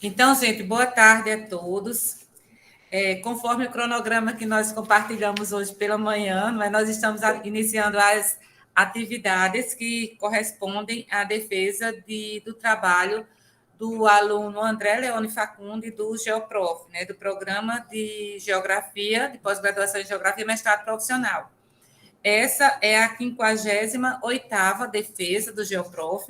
Então, gente, boa tarde a todos. Conforme o cronograma que nós compartilhamos hoje pela manhã, nós estamos iniciando as atividades que correspondem à defesa do trabalho do aluno André Leone Facundi, do GeoProf, do Programa de Geografia, de Pós-Graduação em Geografia e Mestrado Profissional. Essa é a 58ª defesa do GeoProf,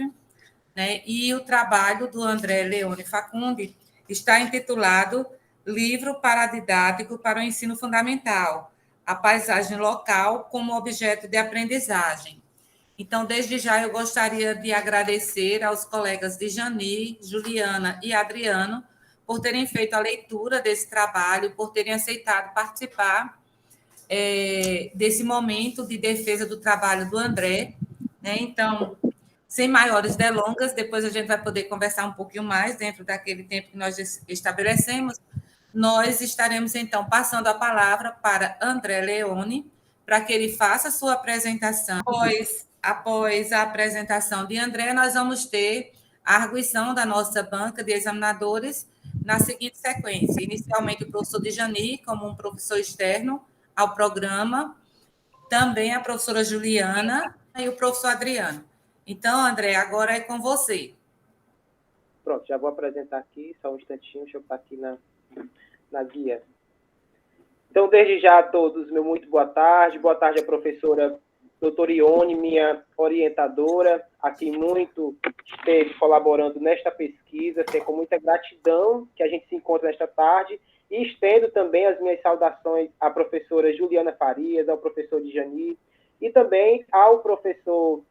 e o trabalho do André Leone Facundi está intitulado Livro Paradidático para o Ensino Fundamental, a paisagem local como objeto de aprendizagem. Então, desde já, eu gostaria de agradecer aos colegas de Jani, Juliana e Adriano por terem feito a leitura desse trabalho, por terem aceitado participar desse momento de defesa do trabalho do André. Então, sem maiores delongas, depois a gente vai poder conversar um pouquinho mais dentro daquele tempo que nós estabelecemos. Nós estaremos, então, passando a palavra para André Leone, para que ele faça a sua apresentação. Após a apresentação de André, nós vamos ter a arguição da nossa banca de examinadores na seguinte sequência. Inicialmente, o professor Djani, como um professor externo ao programa, também a professora Juliana e o professor Adriano. Então, André, agora é com você. Pronto, já vou apresentar aqui, só um instantinho, deixa eu estar aqui na guia. Então, desde já a todos, meu muito boa tarde à professora doutora Ione, minha orientadora, a quem muito esteve colaborando nesta pesquisa, com muita gratidão que a gente se encontra nesta tarde, e estendo também as minhas saudações à professora Juliana Farias, ao professor Djani, e também ao professor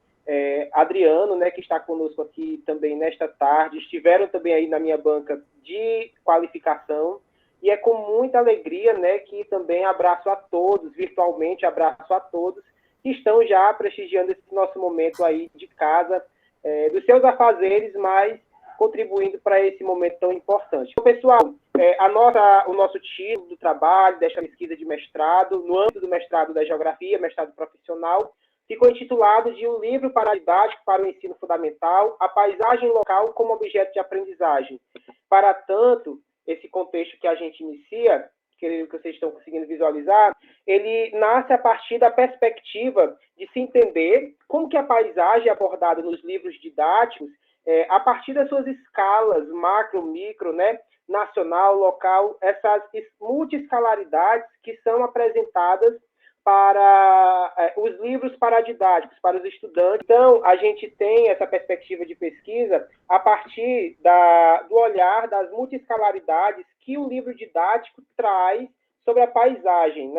Adriano, que está conosco aqui também nesta tarde, estiveram também aí na minha banca de qualificação, e é com muita alegria, que também abraço a todos, virtualmente abraço a todos, que estão já prestigiando esse nosso momento aí de casa, dos seus afazeres, mas contribuindo para esse momento tão importante. Então, pessoal, o nosso título do trabalho, desta pesquisa de mestrado, no âmbito do mestrado da Geografia, mestrado profissional, ficou intitulado de Um Livro Paradidático para o Ensino Fundamental, a paisagem local como objeto de aprendizagem. Para tanto, esse contexto que a gente inicia, que vocês estão conseguindo visualizar, ele nasce a partir da perspectiva de se entender como que a paisagem é abordada nos livros didáticos, a partir das suas escalas, macro, micro, nacional, local, essas multiescalaridades que são apresentadas para os livros paradidáticos, para os estudantes. Então, a gente tem essa perspectiva de pesquisa a partir do olhar das multiescalaridades que o livro didático traz sobre a paisagem,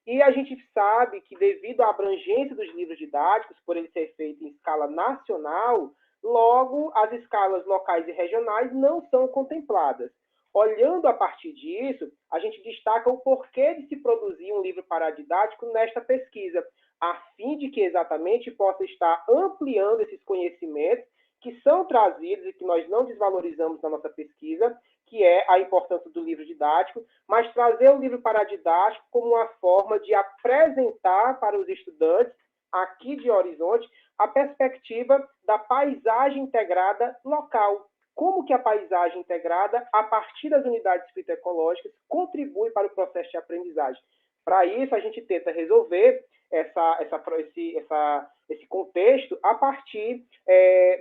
E a gente sabe que, devido à abrangência dos livros didáticos, por ele ser feito em escala nacional, logo, as escalas locais e regionais não são contempladas. Olhando a partir disso, a gente destaca o porquê de se produzir um livro paradidático nesta pesquisa, a fim de que exatamente possa estar ampliando esses conhecimentos que são trazidos e que nós não desvalorizamos na nossa pesquisa, que é a importância do livro didático, mas trazer o livro paradidático como uma forma de apresentar para os estudantes, aqui de Horizonte, a perspectiva da paisagem integrada local. Como que a paisagem integrada, a partir das unidades fitoecológicas, contribui para o processo de aprendizagem. Para isso, a gente tenta resolver esse contexto a partir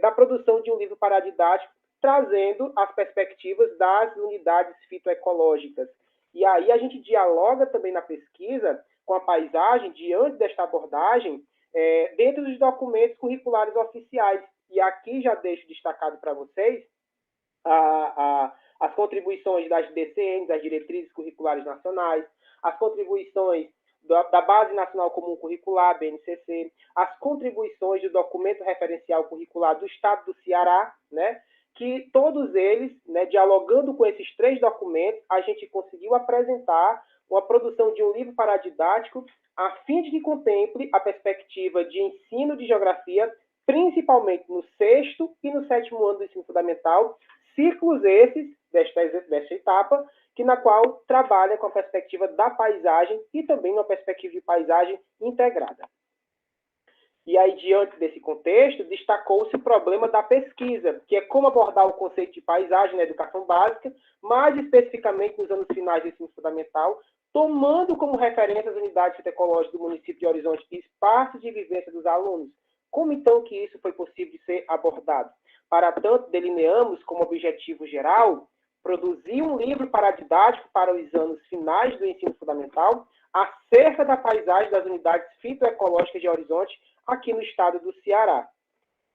da produção de um livro paradidático, trazendo as perspectivas das unidades fitoecológicas. E aí a gente dialoga também na pesquisa com a paisagem, diante desta abordagem, dentro dos documentos curriculares oficiais. E aqui já deixo destacado para vocês as contribuições das DCNs, das Diretrizes Curriculares Nacionais, as contribuições da Base Nacional Comum Curricular, BNCC, as contribuições do Documento Referencial Curricular do Estado do Ceará, que todos eles, dialogando com esses três documentos, a gente conseguiu apresentar uma produção de um livro paradidático a fim de que contemple a perspectiva de ensino de geografia, principalmente no 6º e no 7º ano do ensino fundamental, ciclos esses, desta etapa, na qual trabalha com a perspectiva da paisagem e também uma perspectiva de paisagem integrada. E aí, diante desse contexto, destacou-se o problema da pesquisa, que é como abordar o conceito de paisagem na educação básica, mais especificamente nos anos finais do ensino fundamental, tomando como referência as unidades fitoecológicas do município de Horizonte e espaços de vivência dos alunos. Como, então, que isso foi possível de ser abordado? Para tanto, delineamos como objetivo geral produzir um livro paradidático para os anos finais do ensino fundamental acerca da paisagem das unidades fitoecológicas de Horizonte, aqui no estado do Ceará.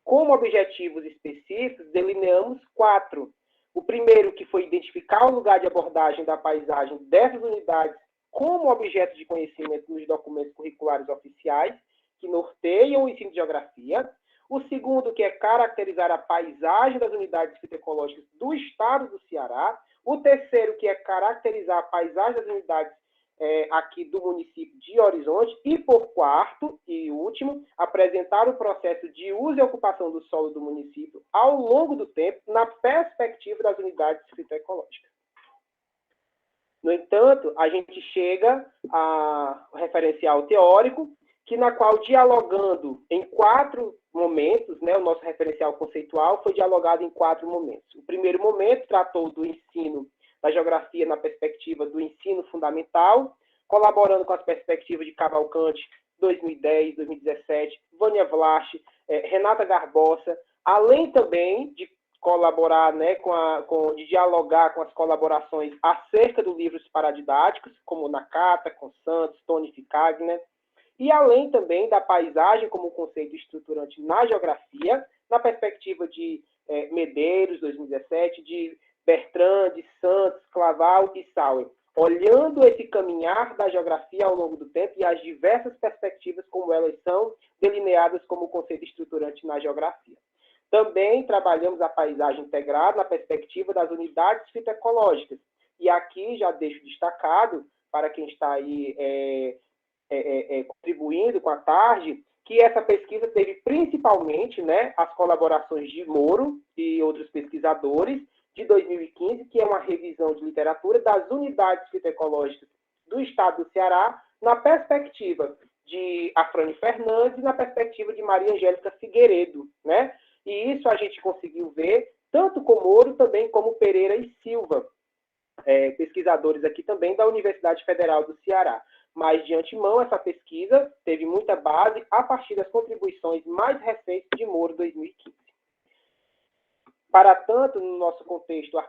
Como objetivos específicos, delineamos 4. O primeiro, que foi identificar o lugar de abordagem da paisagem dessas unidades como objeto de conhecimento nos documentos curriculares oficiais, que norteiam o ensino de geografia. O segundo, que é caracterizar a paisagem das unidades fitoecológicas do estado do Ceará. O terceiro, que é caracterizar a paisagem das unidades aqui do município de Horizonte. E, por quarto e último, apresentar o processo de uso e ocupação do solo do município ao longo do tempo, na perspectiva das unidades fitoecológicas. No entanto, a gente chega ao referencial teórico, que na qual, dialogando em 4 momentos, né, o nosso referencial conceitual foi dialogado em 4 momentos. O primeiro momento tratou do ensino da geografia na perspectiva do ensino fundamental, colaborando com as perspectivas de Cavalcante, 2010, 2017, Vânia Vlach, Renata Garbosa, além também de colaborar, né, de dialogar com as colaborações acerca dos livros paradidáticos, como Nakata, com Santos, Tony Ficagner, e além também da paisagem como conceito estruturante na geografia, na perspectiva de Medeiros, 2017, de Bertrand, de Santos, Claval e Sauer, olhando esse caminhar da geografia ao longo do tempo e as diversas perspectivas como elas são delineadas como conceito estruturante na geografia. Também trabalhamos a paisagem integrada na perspectiva das unidades fitoecológicas. E aqui já deixo destacado, para quem está aí contribuindo com a tarde, que essa pesquisa teve principalmente, né, as colaborações de Moro e outros pesquisadores, de 2015, que é uma revisão de literatura das unidades fitoecológicas do estado do Ceará, na perspectiva de Afrânio Fernandes e na perspectiva de Maria Angélica Figueiredo, né? E isso a gente conseguiu ver, tanto com Moro, também como Pereira e Silva, pesquisadores aqui também da Universidade Federal do Ceará. Mas, de antemão, essa pesquisa teve muita base a partir das contribuições mais recentes de Moro, 2015. Para tanto, no nosso contexto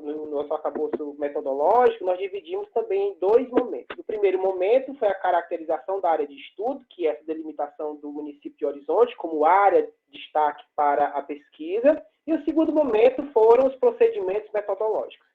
no nosso arcabouço metodológico, nós dividimos também em 2 momentos. O primeiro momento foi a caracterização da área de estudo, que é essa delimitação do município de Horizonte como área de destaque para a pesquisa, e o segundo momento foram os procedimentos metodológicos.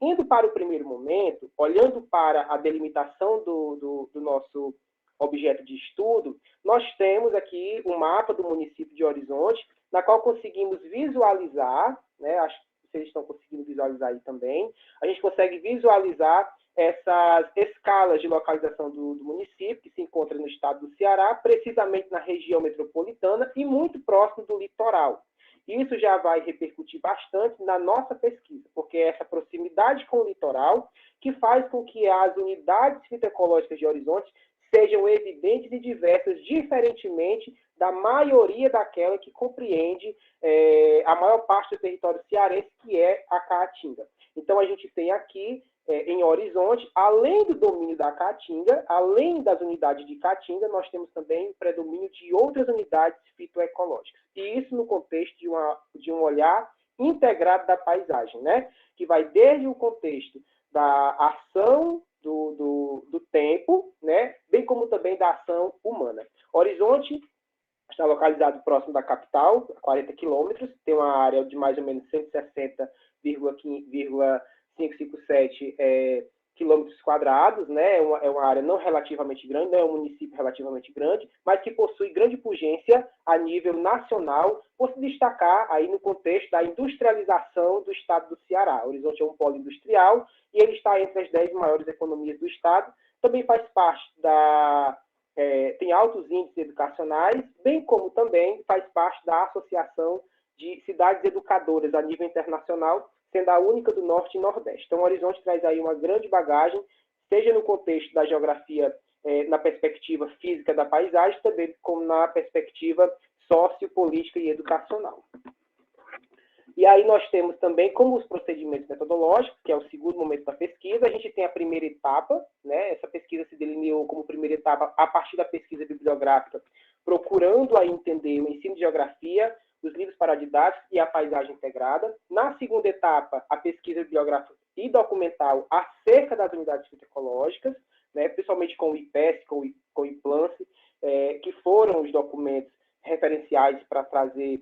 Indo para o primeiro momento, olhando para a delimitação do nosso objeto de estudo, nós temos aqui um mapa do município de Horizonte, na qual conseguimos visualizar, né, acho que vocês estão conseguindo visualizar aí também, a gente consegue visualizar essas escalas de localização do município, que se encontra no estado do Ceará, precisamente na região metropolitana e muito próximo do litoral. Isso já vai repercutir bastante na nossa pesquisa, porque é essa proximidade com o litoral que faz com que as unidades fitoecológicas de Horizonte sejam evidentes e diversas, diferentemente da maioria daquela que compreende a maior parte do território cearense, que é a Caatinga. Então, a gente tem aqui, em Horizonte, além do domínio da Caatinga, além das unidades de Caatinga, nós temos também o predomínio de outras unidades fitoecológicas. E isso no contexto de um olhar integrado da paisagem, né? Que vai desde o contexto da ação do tempo, né? Bem como também da ação humana. Horizonte está localizado próximo da capital, a 40 quilômetros, tem uma área de mais ou menos 160,557 quilômetros quadrados, né? É uma área não relativamente grande, não é um município relativamente grande, mas que possui grande pujança a nível nacional, por se destacar aí no contexto da industrialização do estado do Ceará. Horizonte é um polo industrial e ele está entre as 10 maiores economias do estado, também faz parte tem altos índices educacionais, bem como também faz parte da Associação de Cidades Educadoras a nível internacional, sendo a única do Norte e Nordeste. Então, o Horizonte traz aí uma grande bagagem, seja no contexto da geografia na perspectiva física da paisagem, também como na perspectiva sociopolítica e educacional. E aí nós temos também, como os procedimentos metodológicos, que é o segundo momento da pesquisa, a gente tem a primeira etapa, né? Essa pesquisa se delineou como primeira etapa a partir da pesquisa bibliográfica, procurando aí entender o ensino de geografia, os livros paradidáticos e a paisagem integrada. Na segunda etapa, a pesquisa bibliográfica e documental acerca das unidades fitoecológicas, né? Principalmente com o IPES, com o IPLANCE, que foram os documentos referenciais para trazer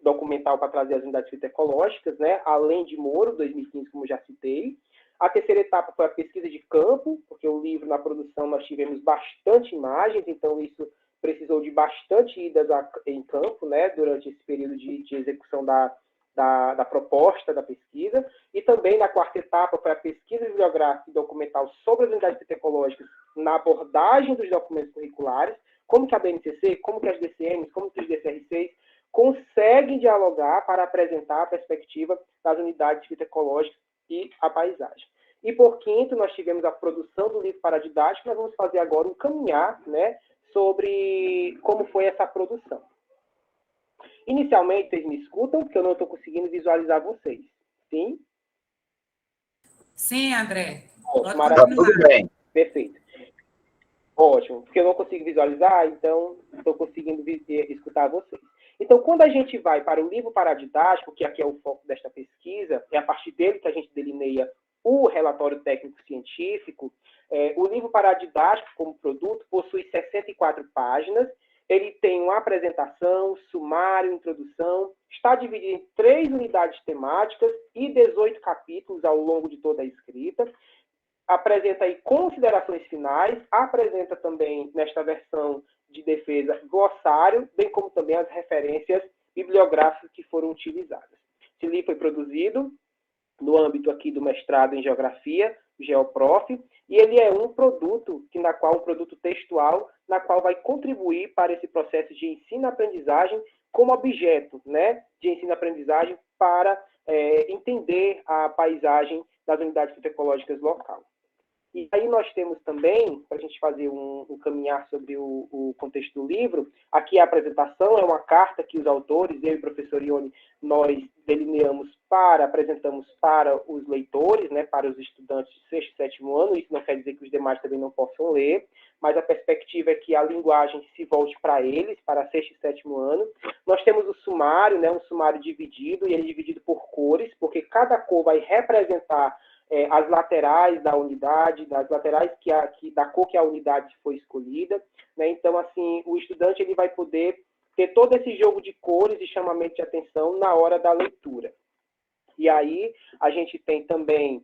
documental para trazer as unidades fitoecológicas, né? Além de Moro, 2015, como já citei. A terceira etapa foi a pesquisa de campo, porque o livro, na produção, nós tivemos bastante imagens, então isso precisou de bastante idas em campo, né? Durante esse período de execução da proposta da pesquisa. E também, na quarta etapa, foi a pesquisa bibliográfica e documental sobre as unidades fitoecológicas na abordagem dos documentos curriculares, como que a BNCC, como que as DCMs, como que os DCR6 conseguem dialogar para apresentar a perspectiva das unidades fitoecológicas e a paisagem. E, por quinto, nós tivemos a produção do livro paradidático. Nós vamos fazer agora um caminhar, né, sobre como foi essa produção. Inicialmente, vocês me escutam, porque eu não estou conseguindo visualizar vocês. Sim? Sim, André. Maravilha. Tudo bem. Perfeito. Ótimo. Porque eu não consigo visualizar, então estou conseguindo escutar vocês. Então, quando a gente vai para o livro paradidático, que aqui é o foco desta pesquisa, é a partir dele que a gente delineia o relatório técnico-científico, o livro paradidático, como produto, possui 64 páginas, ele tem uma apresentação, sumário, introdução, está dividido em 3 unidades temáticas e 18 capítulos ao longo de toda a escrita, apresenta aí considerações finais, apresenta também, nesta versão de defesa, glossário, bem como também as referências bibliográficas que foram utilizadas. Esse livro foi produzido no âmbito aqui do mestrado em Geografia, Geoprof, e ele é um produto, um produto textual, na qual vai contribuir para esse processo de ensino-aprendizagem como objeto, né, de ensino-aprendizagem para entender a paisagem das unidades fitoecológicas local. E aí nós temos também, para a gente fazer um caminhar sobre o contexto do livro, aqui a apresentação é uma carta que os autores, eu e o professor Ione, nós delineamos apresentamos para os leitores, né, para os estudantes de 6º e 7º ano. Isso não quer dizer que os demais também não possam ler, mas a perspectiva é que a linguagem se volte para eles, para 6º e 7º ano. Nós temos o sumário, né, um sumário dividido, e ele é dividido por cores, porque cada cor vai representar as laterais da unidade, das laterais da cor que a unidade foi escolhida, né? Então, assim, o estudante ele vai poder ter todo esse jogo de cores e chamamento de atenção na hora da leitura. E aí, a gente tem também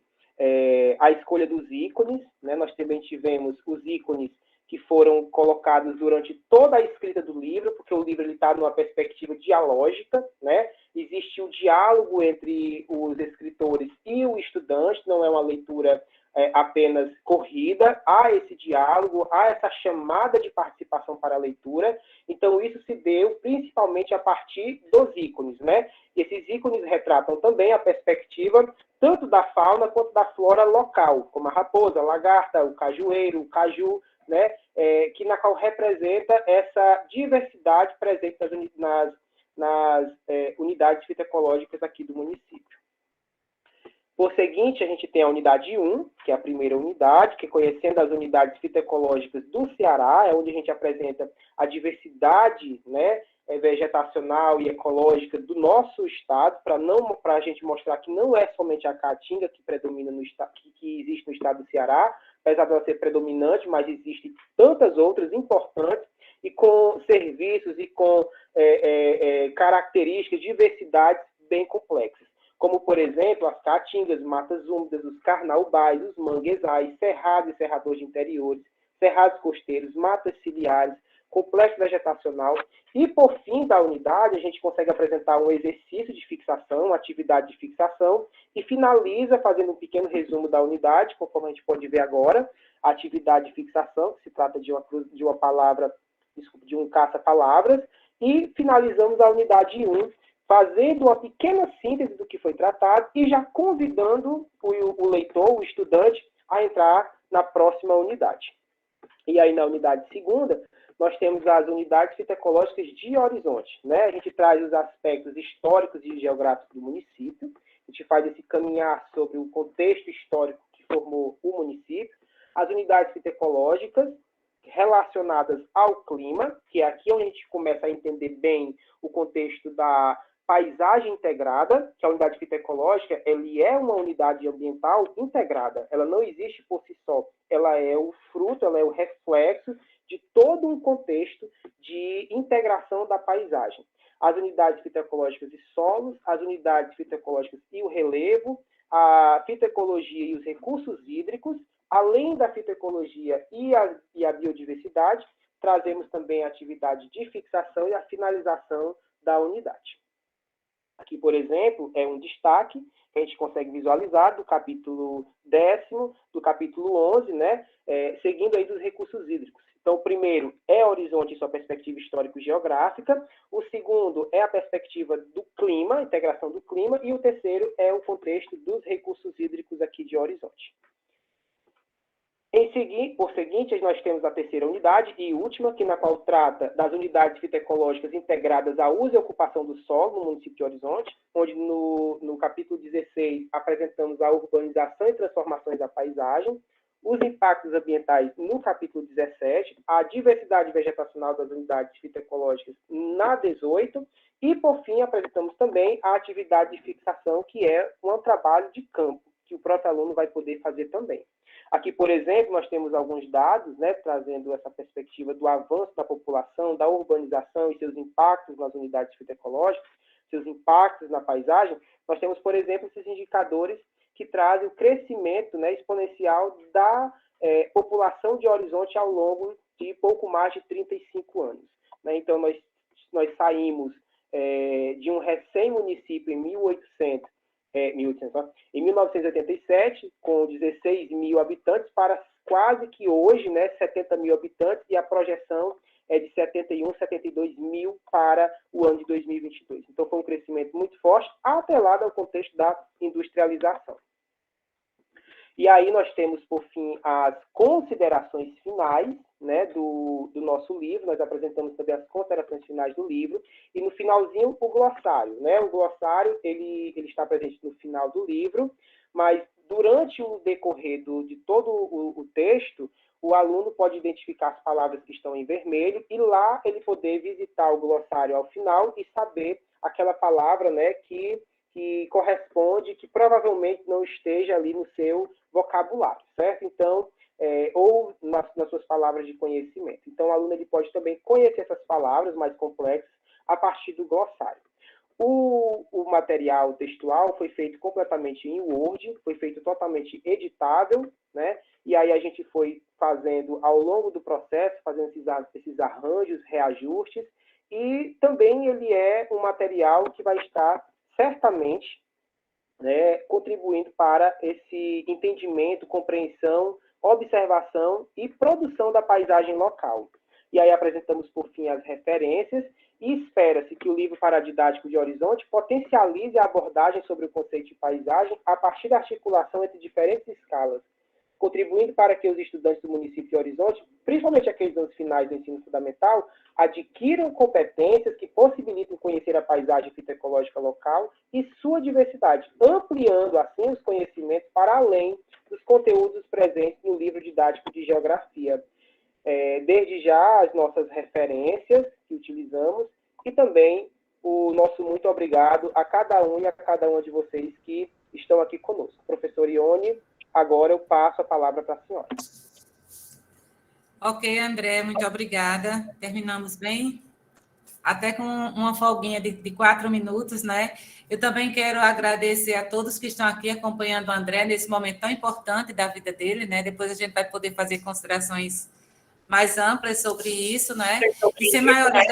a escolha dos ícones, né? Nós também tivemos os ícones que foram colocados durante toda a escrita do livro, porque o livro está numa perspectiva dialógica, né? Existe um diálogo entre os escritores e o estudante, não é uma leitura apenas corrida, há esse diálogo, há essa chamada de participação para a leitura. Então, isso se deu principalmente a partir dos ícones, né? Esses ícones retratam também a perspectiva tanto da fauna quanto da flora local, como a raposa, a lagarta, o cajueiro, o caju, né? Que na qual representa essa diversidade presente nas unidades fitoecológicas aqui do município. Por seguinte, a gente tem a unidade 1, que é a primeira unidade, que é conhecendo as unidades fitoecológicas do Ceará, é onde a gente apresenta a diversidade, né, vegetacional e ecológica do nosso estado, para a gente mostrar que não é somente a caatinga que predomina no estado, que existe no estado do Ceará, apesar de ela ser predominante, mas existem tantas outras importantes e com serviços e com características, diversidades bem complexas, como, por exemplo, as caatingas, matas úmidas, os carnaubais, os manguezais, cerrados e cerradores de interiores, cerrados costeiros, matas ciliares, complexo vegetacional. E, por fim da unidade, a gente consegue apresentar um exercício de fixação, uma atividade de fixação, e finaliza fazendo um pequeno resumo da unidade, conforme a gente pode ver agora, a atividade de fixação, que se trata de uma palavra, de um caça-palavras, e finalizamos a unidade 1, fazendo uma pequena síntese do que foi tratado e já convidando o leitor, o estudante, a entrar na próxima unidade. E aí, na unidade segunda, nós temos as unidades fitoecológicas de horizonte, né? A gente traz os aspectos históricos e geográficos do município, a gente faz esse caminhar sobre o contexto histórico que formou o município, as unidades fitoecológicas relacionadas ao clima, que é aqui onde a gente começa a entender bem o contexto da paisagem integrada, que a unidade fitoecológica, ele é uma unidade ambiental integrada, ela não existe por si só, ela é o fruto, ela é o reflexo de todo um contexto de integração da paisagem. As unidades fitoecológicas e solos, as unidades fitoecológicas e o relevo, a fitoecologia e os recursos hídricos, além da fitoecologia e a biodiversidade, trazemos também a atividade de fixação e a finalização da unidade. Aqui, por exemplo, é um destaque que a gente consegue visualizar do capítulo 10º, do capítulo 11, né, seguindo aí dos recursos hídricos. Então, o primeiro é Horizonte e sua perspectiva histórico-geográfica, o segundo é a perspectiva do clima, integração do clima, e o terceiro é o contexto dos recursos hídricos aqui de Horizonte. Por seguinte, nós temos a terceira unidade e última, na qual trata das unidades fitoecológicas integradas à uso e ocupação do solo no município de Horizonte, onde no capítulo 16 apresentamos a urbanização e transformações da paisagem, os impactos ambientais no capítulo 17, a diversidade vegetacional das unidades fitoecológicas na 18, e, por fim, apresentamos também a atividade de fixação, que é um trabalho de campo, que o próprio aluno vai poder fazer também. Aqui, por exemplo, nós temos alguns dados, né, trazendo essa perspectiva do avanço da população, da urbanização e seus impactos nas unidades fitoecológicas, seus impactos na paisagem. Nós temos, por exemplo, esses indicadores que trazem o crescimento, né, exponencial da população de Horizonte ao longo de pouco mais de 35 anos. Né? Então, nós saímos de um recém-município em 1987, com 16 mil habitantes, para quase que hoje, né, 70 mil habitantes, e a projeção é de 71, 72 mil para o ano de 2022. Então, foi um crescimento muito forte, atrelado ao contexto da industrialização. E aí nós temos, por fim, as considerações finais, né, do nosso livro. Nós apresentamos também as considerações finais do livro. E no finalzinho, o glossário. Né? O glossário ele está presente no final do livro, mas durante o decorrer de todo o texto, o aluno pode identificar as palavras que estão em vermelho e lá ele poder visitar o glossário ao final e saber aquela palavra, né, que corresponde, que provavelmente não esteja ali no seu vocabulário, certo? Então, ou nas suas palavras de conhecimento. Então, o aluno ele pode também conhecer essas palavras mais complexas a partir do glossário. O material textual foi feito completamente em Word, foi feito totalmente editável, né? E aí a gente foi fazendo, ao longo do processo, fazendo esses arranjos, reajustes, e também ele é um material que vai estar certamente, né, contribuindo para esse entendimento, compreensão, observação e produção da paisagem local. E aí apresentamos, por fim, as referências e espera-se que o livro paradidático de Horizonte potencialize a abordagem sobre o conceito de paisagem a partir da articulação entre diferentes escalas, contribuindo para que os estudantes do município de Horizonte, principalmente aqueles anos finais do ensino fundamental, adquiram competências que possibilitem conhecer a paisagem fitoecológica local e sua diversidade, ampliando, assim, os conhecimentos para além dos conteúdos presentes no livro didático de Geografia. Desde já, as nossas referências que utilizamos e também o nosso muito obrigado a cada um e a cada uma de vocês que estão aqui conosco. Professor Ione, agora eu passo a palavra para a senhora. Ok, André, muito obrigada. Terminamos bem, até com uma folguinha de 4 minutos, né? Eu também quero agradecer a todos que estão aqui acompanhando o André nesse momento tão importante da vida dele, né? Depois a gente vai poder fazer considerações mais amplas sobre isso, né? E sem maiores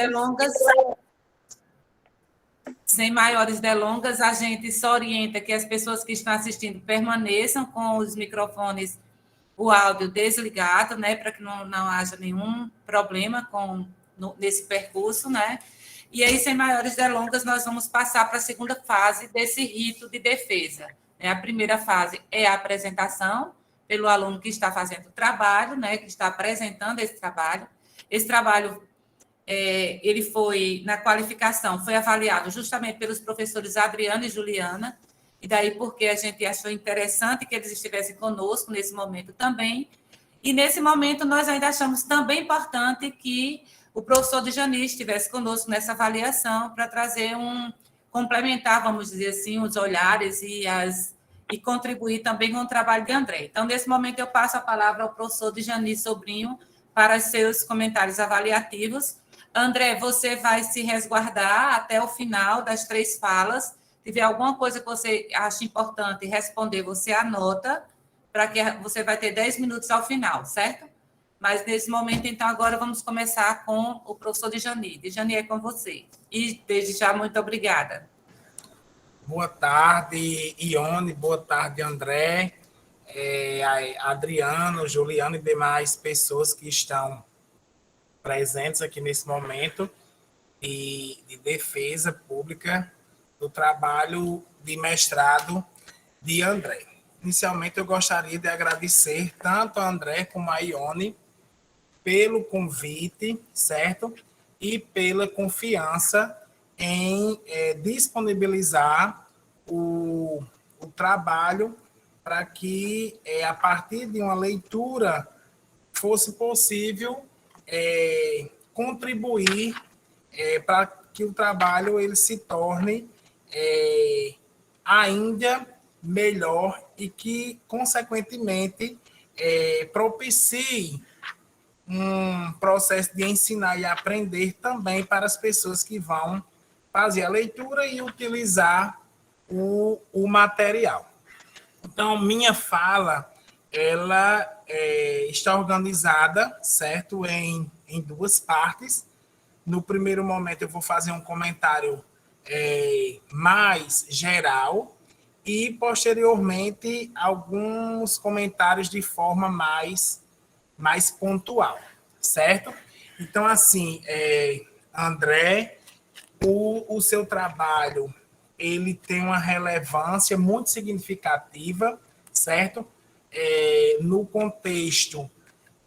delongas, a gente só orienta que as pessoas que estão assistindo permaneçam com os microfones, o áudio desligado, né, para que não haja nenhum problema nesse percurso, né? E aí, sem maiores delongas, nós vamos passar para a segunda fase desse rito de defesa. A primeira fase é a apresentação, pelo aluno que está fazendo o trabalho, né, que está apresentando esse trabalho. Esse trabalho, ele foi, na qualificação, foi avaliado justamente pelos professores Adriano e Juliana, e daí porque a gente achou interessante que eles estivessem conosco nesse momento também. E nesse momento nós ainda achamos também importante que o professor Djani estivesse conosco nessa avaliação para trazer complementar, vamos dizer assim, os olhares e contribuir também com o trabalho de André. Então, nesse momento, eu passo a palavra ao professor Djani Sobrinho para os seus comentários avaliativos. André, você vai se resguardar até o final das 3 falas. Se tiver alguma coisa que você acha importante responder, você anota, para que você vai ter 10 minutos ao final, certo? Mas, nesse momento, então, agora vamos começar com o professor Djani. Djani, é com você. E, desde já, muito obrigada. Boa tarde, Ione. Boa tarde, André, Adriano, Juliano e demais pessoas que estão presentes aqui nesse momento de defesa pública do trabalho de mestrado de André. Inicialmente, eu gostaria de agradecer tanto a André como a Ione pelo convite, certo? E pela confiança em disponibilizar o trabalho para que, a partir de uma leitura, fosse possível contribuir para que o trabalho ele se torne ainda melhor e que, consequentemente, propicie um processo de ensinar e aprender também para as pessoas que vão fazer a leitura e utilizar o material. Então, minha fala, ela está organizada, certo, em 2 partes. No primeiro momento, eu vou fazer um comentário mais geral e, posteriormente, alguns comentários de forma mais pontual, certo? Então, assim, André, o seu trabalho, ele tem uma relevância muito significativa, certo? No contexto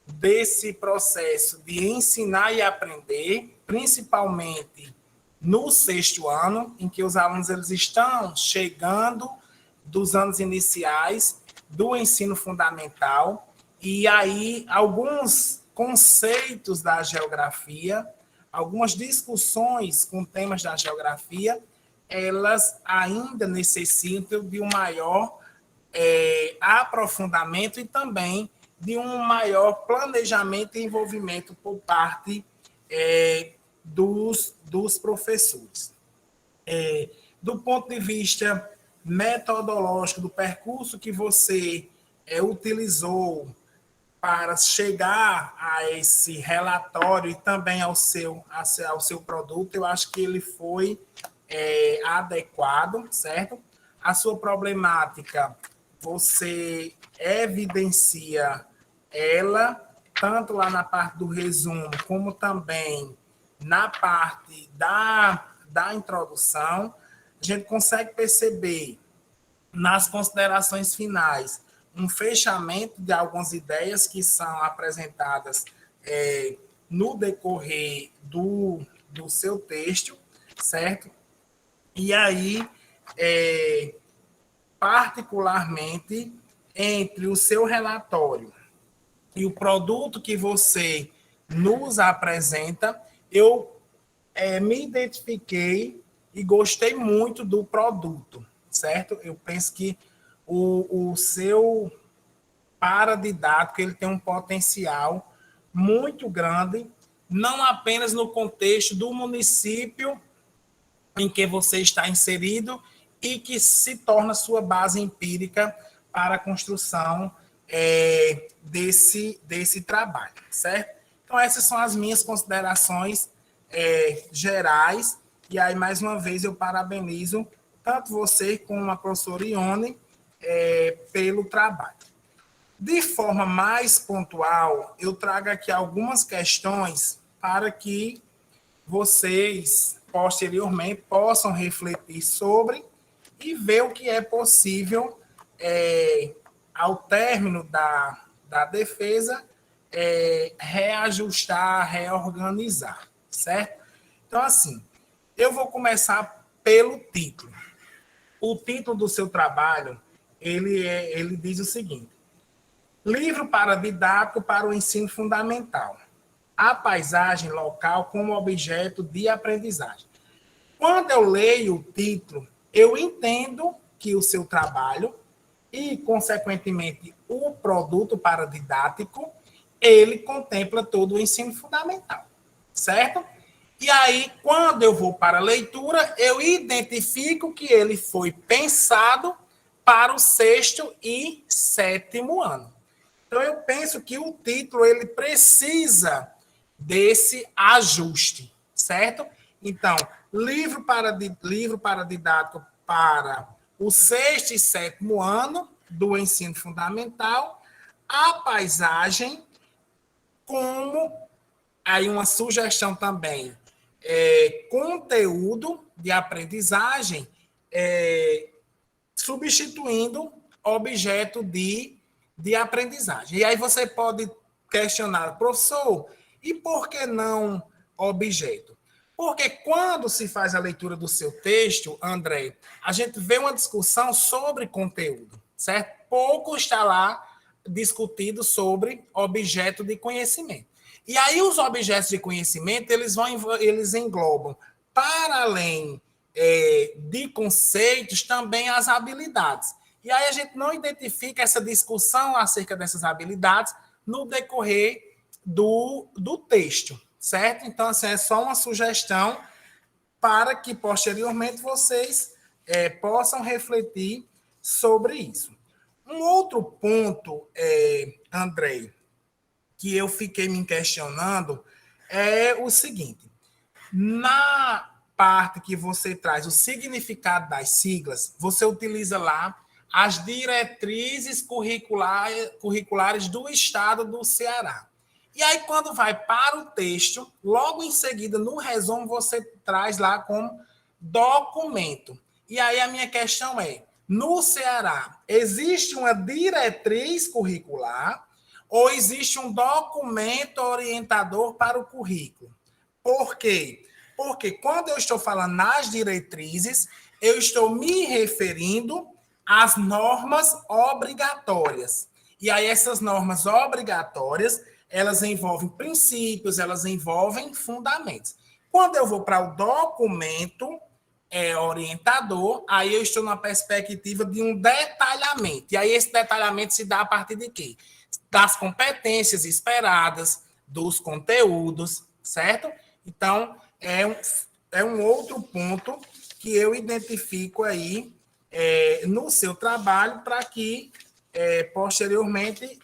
desse processo de ensinar e aprender, principalmente no 6º ano, em que os alunos eles estão chegando dos anos iniciais do ensino fundamental, e aí alguns conceitos da geografia, algumas discussões com temas da geografia, elas ainda necessitam de um maior aprofundamento e também de um maior planejamento e envolvimento por parte dos professores. Do ponto de vista metodológico, do percurso que você utilizou para chegar a esse relatório e também ao seu produto, eu acho que ele foi adequado, certo? A sua problemática, você evidencia ela, tanto lá na parte do resumo, como também na parte da introdução. A gente consegue perceber nas considerações finais um fechamento de algumas ideias que são apresentadas no decorrer do seu texto, certo? E aí, particularmente, entre o seu relatório e o produto que você nos apresenta, eu me identifiquei e gostei muito do produto, certo? Eu penso que o seu paradidático ele tem um potencial muito grande, não apenas no contexto do município em que você está inserido e que se torna sua base empírica para a construção desse trabalho, certo? Então, essas são as minhas considerações gerais, e aí, mais uma vez, eu parabenizo tanto você como a professora Ione pelo trabalho. De forma mais pontual, eu trago aqui algumas questões para que vocês, posteriormente, possam refletir sobre e ver o que é possível ao término da defesa, reajustar, reorganizar, certo? Então, assim, eu vou começar pelo título. O título do seu trabalho, ele diz o seguinte: livro paradidático para o ensino fundamental. A paisagem local como objeto de aprendizagem. Quando eu leio o título, eu entendo que o seu trabalho e, consequentemente, o produto paradidático, ele contempla todo o ensino fundamental, certo? E aí, quando eu vou para a leitura, eu identifico que ele foi pensado para o 6º e 7º ano. Então, eu penso que o título ele precisa desse ajuste, certo? Então, livro paradidático para o 6º e 7º ano do ensino fundamental, a paisagem como, aí uma sugestão também, conteúdo de aprendizagem, substituindo objeto de aprendizagem. E aí você pode questionar, professor, e por que não objeto? Porque quando se faz a leitura do seu texto, André, a gente vê uma discussão sobre conteúdo, certo? Pouco está lá discutido sobre objeto de conhecimento. E aí os objetos de conhecimento, eles englobam, para além de conceitos, também as habilidades. E aí a gente não identifica essa discussão acerca dessas habilidades no decorrer do texto, certo? Então, assim, é só uma sugestão para que, posteriormente, vocês possam refletir sobre isso. Um outro ponto, Andrei, que eu fiquei me questionando é o seguinte: na parte que você traz o significado das siglas, você utiliza lá as diretrizes curriculares do Estado do Ceará. E aí, quando vai para o texto, logo em seguida, no resumo, você traz lá como documento. E aí a minha questão é, no Ceará, existe uma diretriz curricular ou existe um documento orientador para o currículo? Por quê? Porque quando eu estou falando nas diretrizes, eu estou me referindo às normas obrigatórias. E aí essas normas obrigatórias, elas envolvem princípios, elas envolvem fundamentos. Quando eu vou para o documento orientador, aí eu estou na perspectiva de um detalhamento. E aí esse detalhamento se dá a partir de quê? Das competências esperadas, dos conteúdos, certo? Então, é um outro ponto que eu identifico aí no seu trabalho para que, posteriormente,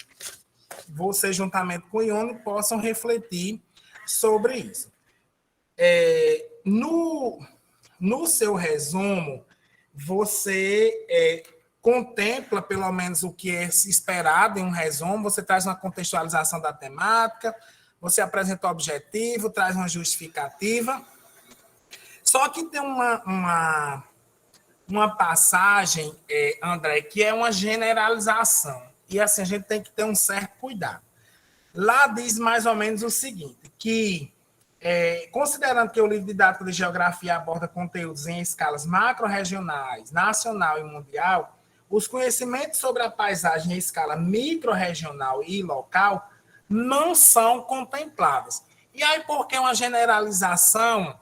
você, juntamente com o Ione, possam refletir sobre isso. No seu resumo, você contempla, pelo menos, o que é esperado em um resumo, você traz uma contextualização da temática, você apresenta o objetivo, traz uma justificativa. Só que tem uma passagem, André, que é uma generalização. E assim, a gente tem que ter um certo cuidado. Lá diz mais ou menos o seguinte, que, considerando que o livro didático de geografia aborda conteúdos em escalas macro-regionais, nacional e mundial, os conhecimentos sobre a paisagem em escala micro-regional e local não são contemplados. E aí, por que uma generalização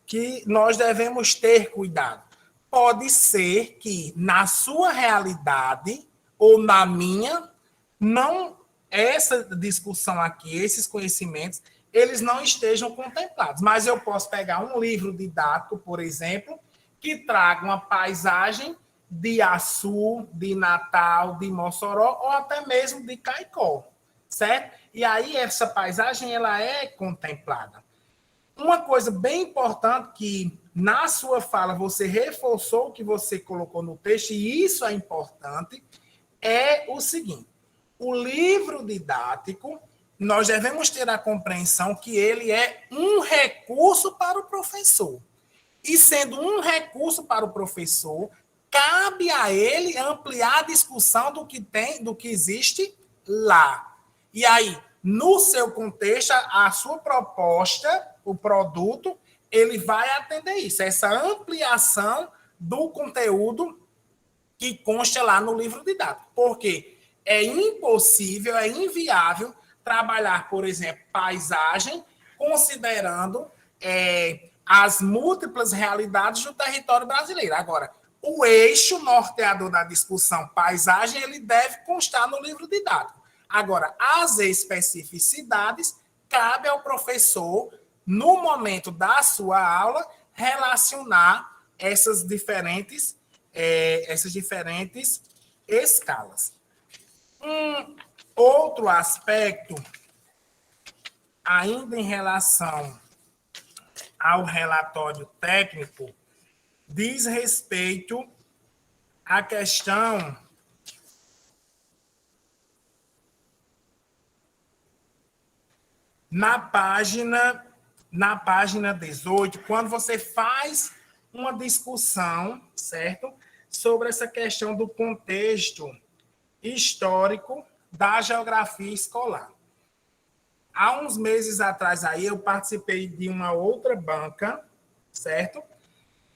que nós devemos ter cuidado? Pode ser que, na sua realidade, ou na minha, não, essa discussão aqui, esses conhecimentos, eles não estejam contemplados. Mas eu posso pegar um livro didático, por exemplo, que traga uma paisagem de Açu, de Natal, de Mossoró, ou até mesmo de Caicó, certo? E aí essa paisagem ela é contemplada. Uma coisa bem importante que na sua fala você reforçou o que você colocou no texto, e isso é importante, é o seguinte: o livro didático, nós devemos ter a compreensão que ele é um recurso para o professor. E sendo um recurso para o professor, cabe a ele ampliar a discussão do que tem, do que existe lá. E aí, no seu contexto, a sua proposta, o produto, ele vai atender isso, essa ampliação do conteúdo que consta lá no livro didático. Porque é impossível, é inviável trabalhar, por exemplo, paisagem, considerando as múltiplas realidades do território brasileiro. Agora, o eixo norteador da discussão paisagem, ele deve constar no livro didático. Agora, as especificidades, cabe ao professor, no momento da sua aula, relacionar essas diferentes escalas. Outro aspecto, ainda em relação ao relatório técnico, diz respeito à questão na página 18, quando você faz uma discussão, certo? Sobre essa questão do contexto histórico da geografia escolar. Há uns meses atrás aí eu participei de uma outra banca, certo?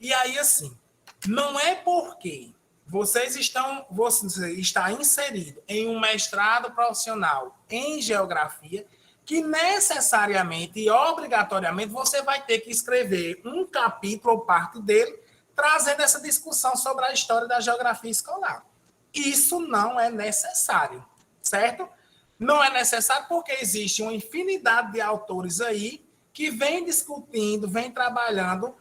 E aí, assim, não é porque você está inserido em um mestrado profissional em geografia que necessariamente e obrigatoriamente você vai ter que escrever um capítulo ou parte dele trazendo essa discussão sobre a história da geografia escolar. Isso não é necessário, certo? Não é necessário porque existe uma infinidade de autores aí que vem discutindo, vem trabalhando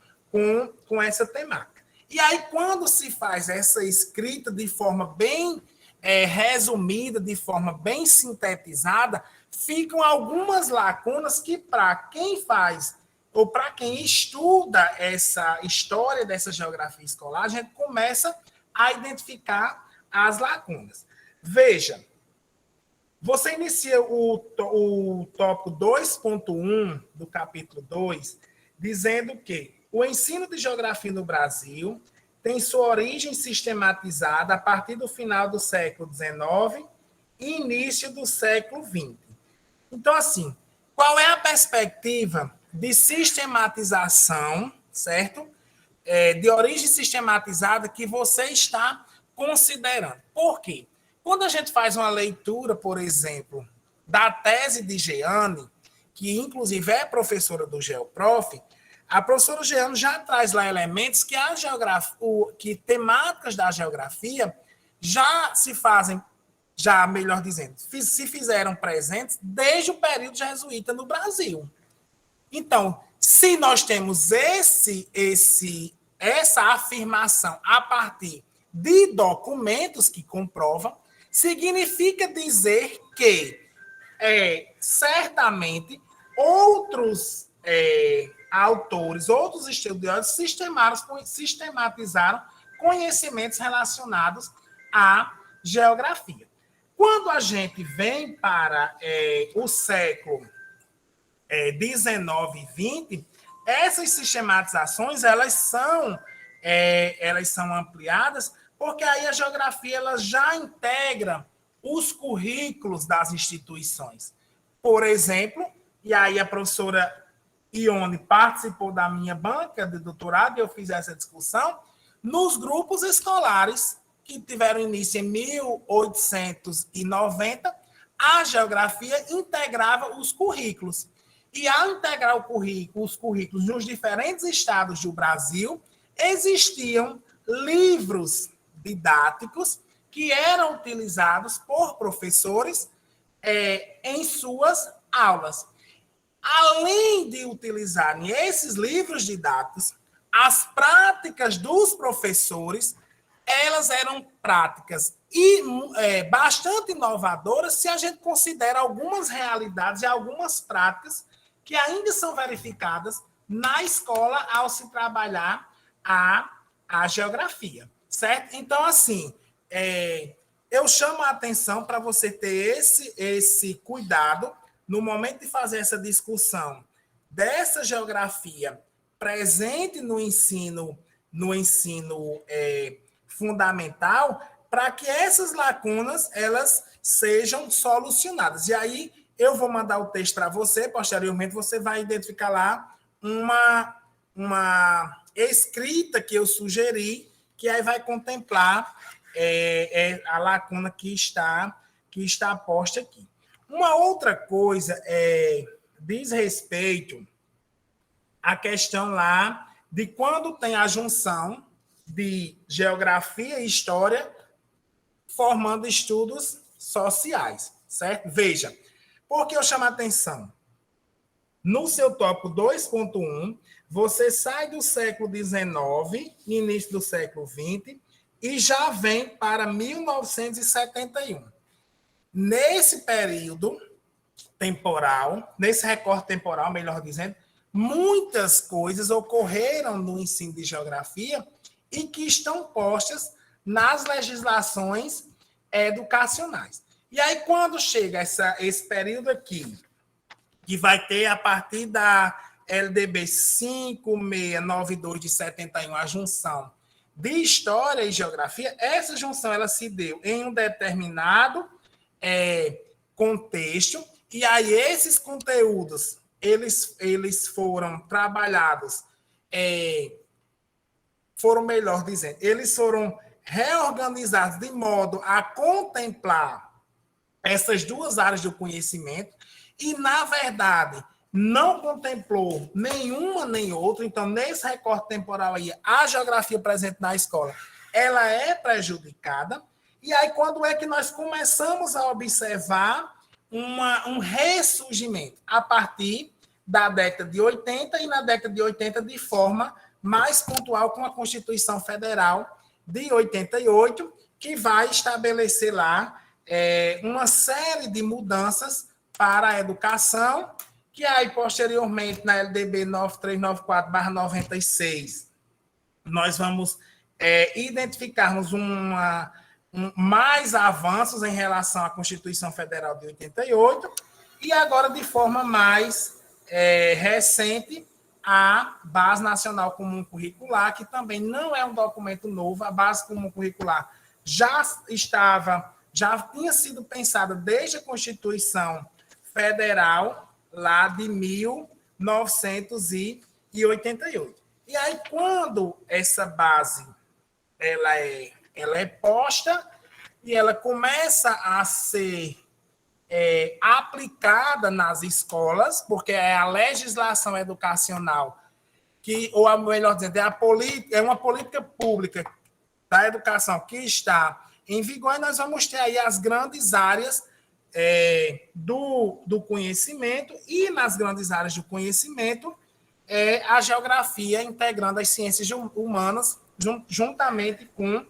com essa temática. E aí, quando se faz essa escrita de forma bem resumida, de forma bem sintetizada, ficam algumas lacunas que, para quem faz ou para quem estuda essa história dessa geografia escolar, a gente começa a identificar as lacunas. Veja, você inicia o tópico 2.1 do capítulo 2, dizendo que o ensino de geografia no Brasil tem sua origem sistematizada a partir do final do século XIX e início do século XX. Então, assim, qual é a perspectiva de sistematização, certo? De origem sistematizada que você está considerando. Por quê? Quando a gente faz uma leitura, por exemplo, da tese de Jeane, que inclusive é professora do GeoProf, a professora Jeane já traz lá elementos que a geografia, que temáticas da geografia já se fazem, já melhor dizendo, se fizeram presentes desde o período jesuíta no Brasil. Então, se nós temos essa afirmação a partir de documentos que comprovam, significa dizer que certamente outros autores, outros estudiosos sistematizaram conhecimentos relacionados à geografia. Quando a gente vem para o século 19 e 20, essas sistematizações elas são ampliadas, porque aí a geografia ela já integra os currículos das instituições. Por exemplo, e aí a professora Ione participou da minha banca de doutorado e eu fiz essa discussão, nos grupos escolares que tiveram início em 1890, a geografia integrava os currículos. E ao integrar os currículos nos diferentes estados do Brasil, existiam livros didáticos que eram utilizados por professores em suas aulas. Além de utilizarem esses livros didáticos, as práticas dos professores, elas eram práticas bastante inovadoras se a gente considera algumas realidades e algumas práticas que ainda são verificadas na escola ao se trabalhar a geografia, certo? Então, assim, eu chamo a atenção para você ter esse cuidado no momento de fazer essa discussão dessa geografia presente no ensino fundamental para que essas lacunas elas sejam solucionadas. E aí eu vou mandar o texto para você, posteriormente você vai identificar lá uma escrita que eu sugeri, que aí vai contemplar a lacuna que está posta aqui. Uma outra coisa diz respeito à questão lá de quando tem a junção de geografia e história formando estudos sociais, certo? Veja, por que eu chamo a atenção? No seu tópico 2.1, você sai do século XIX, início do século XX, e já vem para 1971. Nesse período temporal, nesse recorte temporal, melhor dizendo, muitas coisas ocorreram no ensino de geografia e que estão postas nas legislações educacionais. E aí, quando chega esse período aqui, que vai ter a partir da LDB 5692 de 71, a junção de História e Geografia, essa junção ela se deu em um determinado contexto, e aí esses conteúdos eles foram trabalhados, melhor dizendo, eles foram reorganizados de modo a contemplar essas duas áreas do conhecimento e, na verdade, não contemplou nenhuma nem outra. Então, nesse recorte temporal aí, a geografia presente na escola, ela é prejudicada. E aí, quando é que nós começamos a observar um ressurgimento? A partir da década de 80 e na década de 80 de forma mais pontual com a Constituição Federal de 88, que vai estabelecer lá uma série de mudanças para a educação, que aí, posteriormente, na LDB 9394/96, nós vamos identificarmos mais avanços em relação à Constituição Federal de 88, e agora, de forma mais recente, a Base Nacional Comum Curricular, que também não é um documento novo. A Base Comum Curricular já tinha sido pensada desde a Constituição Federal, lá de 1988. E aí, quando essa base ela é posta e ela começa a ser aplicada nas escolas, porque é a legislação educacional ou melhor dizendo, é uma política pública da educação que está em vigor, e nós vamos ter aí as grandes áreas do conhecimento, e nas grandes áreas do conhecimento a geografia integrando as ciências humanas juntamente com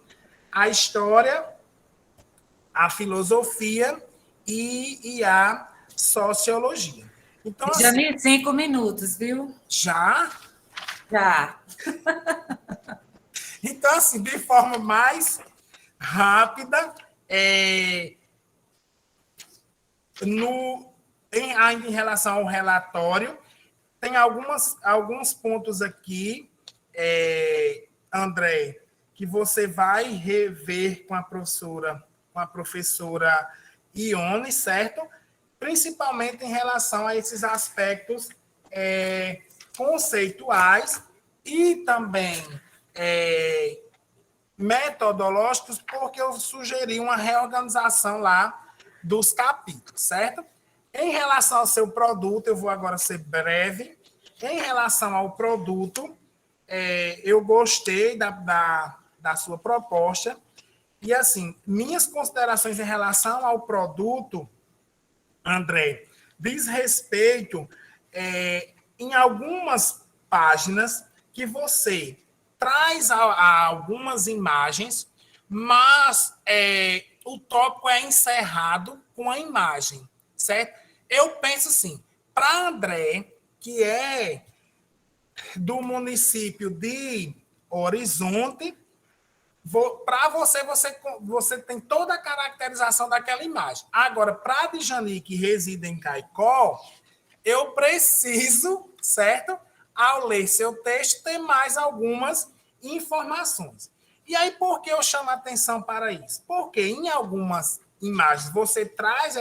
a história, a filosofia e a sociologia. Então, Jane, 5 minutos, viu? Já? Já. Então, assim, de forma mais rápida, ainda em relação ao relatório, tem alguns pontos aqui, André, que você vai rever com a professora Ione, certo? Principalmente em relação a esses aspectos conceituais e também metodológicos, porque eu sugeri uma reorganização lá dos capítulos, certo? Em relação ao seu produto, eu vou agora ser breve. Em relação ao produto, eu gostei da sua proposta. E, assim, minhas considerações em relação ao produto, André, diz respeito em algumas páginas que você traz algumas imagens, mas o tópico é encerrado com a imagem, certo? Eu penso assim, para André, que é do município de Horizonte, para você tem toda a caracterização daquela imagem. Agora, para a Djani, que reside em Caicó, eu preciso, certo? Ao ler seu texto, ter mais algumas informações. E aí, por que eu chamo a atenção para isso? Porque em algumas imagens você traz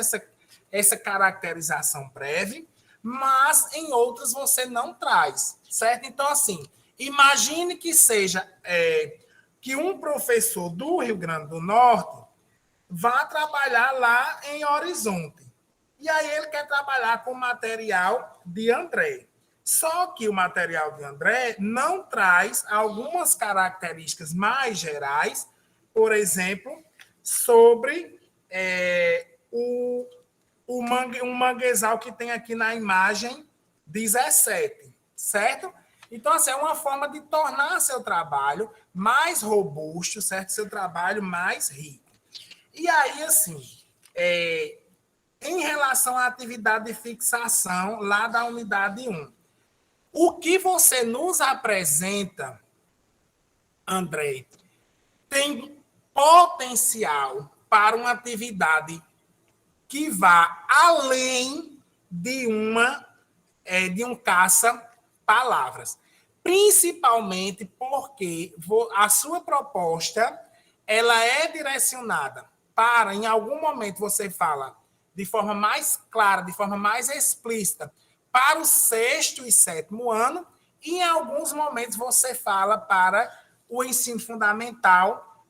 essa caracterização breve, mas em outras você não traz, certo? Então, assim, imagine que seja que um professor do Rio Grande do Norte vá trabalhar lá em Horizonte. E aí ele quer trabalhar com material de André. Só que o material de André não traz algumas características mais gerais, por exemplo, sobre um manguezal que tem aqui na imagem 17, certo? Então, assim, é uma forma de tornar seu trabalho mais robusto, certo? Seu trabalho mais rico. E aí, assim, em relação à atividade de fixação lá da unidade 1, o que você nos apresenta, André, tem potencial para uma atividade que vá além de um caça-palavras. Principalmente porque a sua proposta ela é direcionada para, em algum momento, você fala de forma mais clara, de forma mais explícita, para o 6º e 7º ano, e em alguns momentos você fala para o ensino fundamental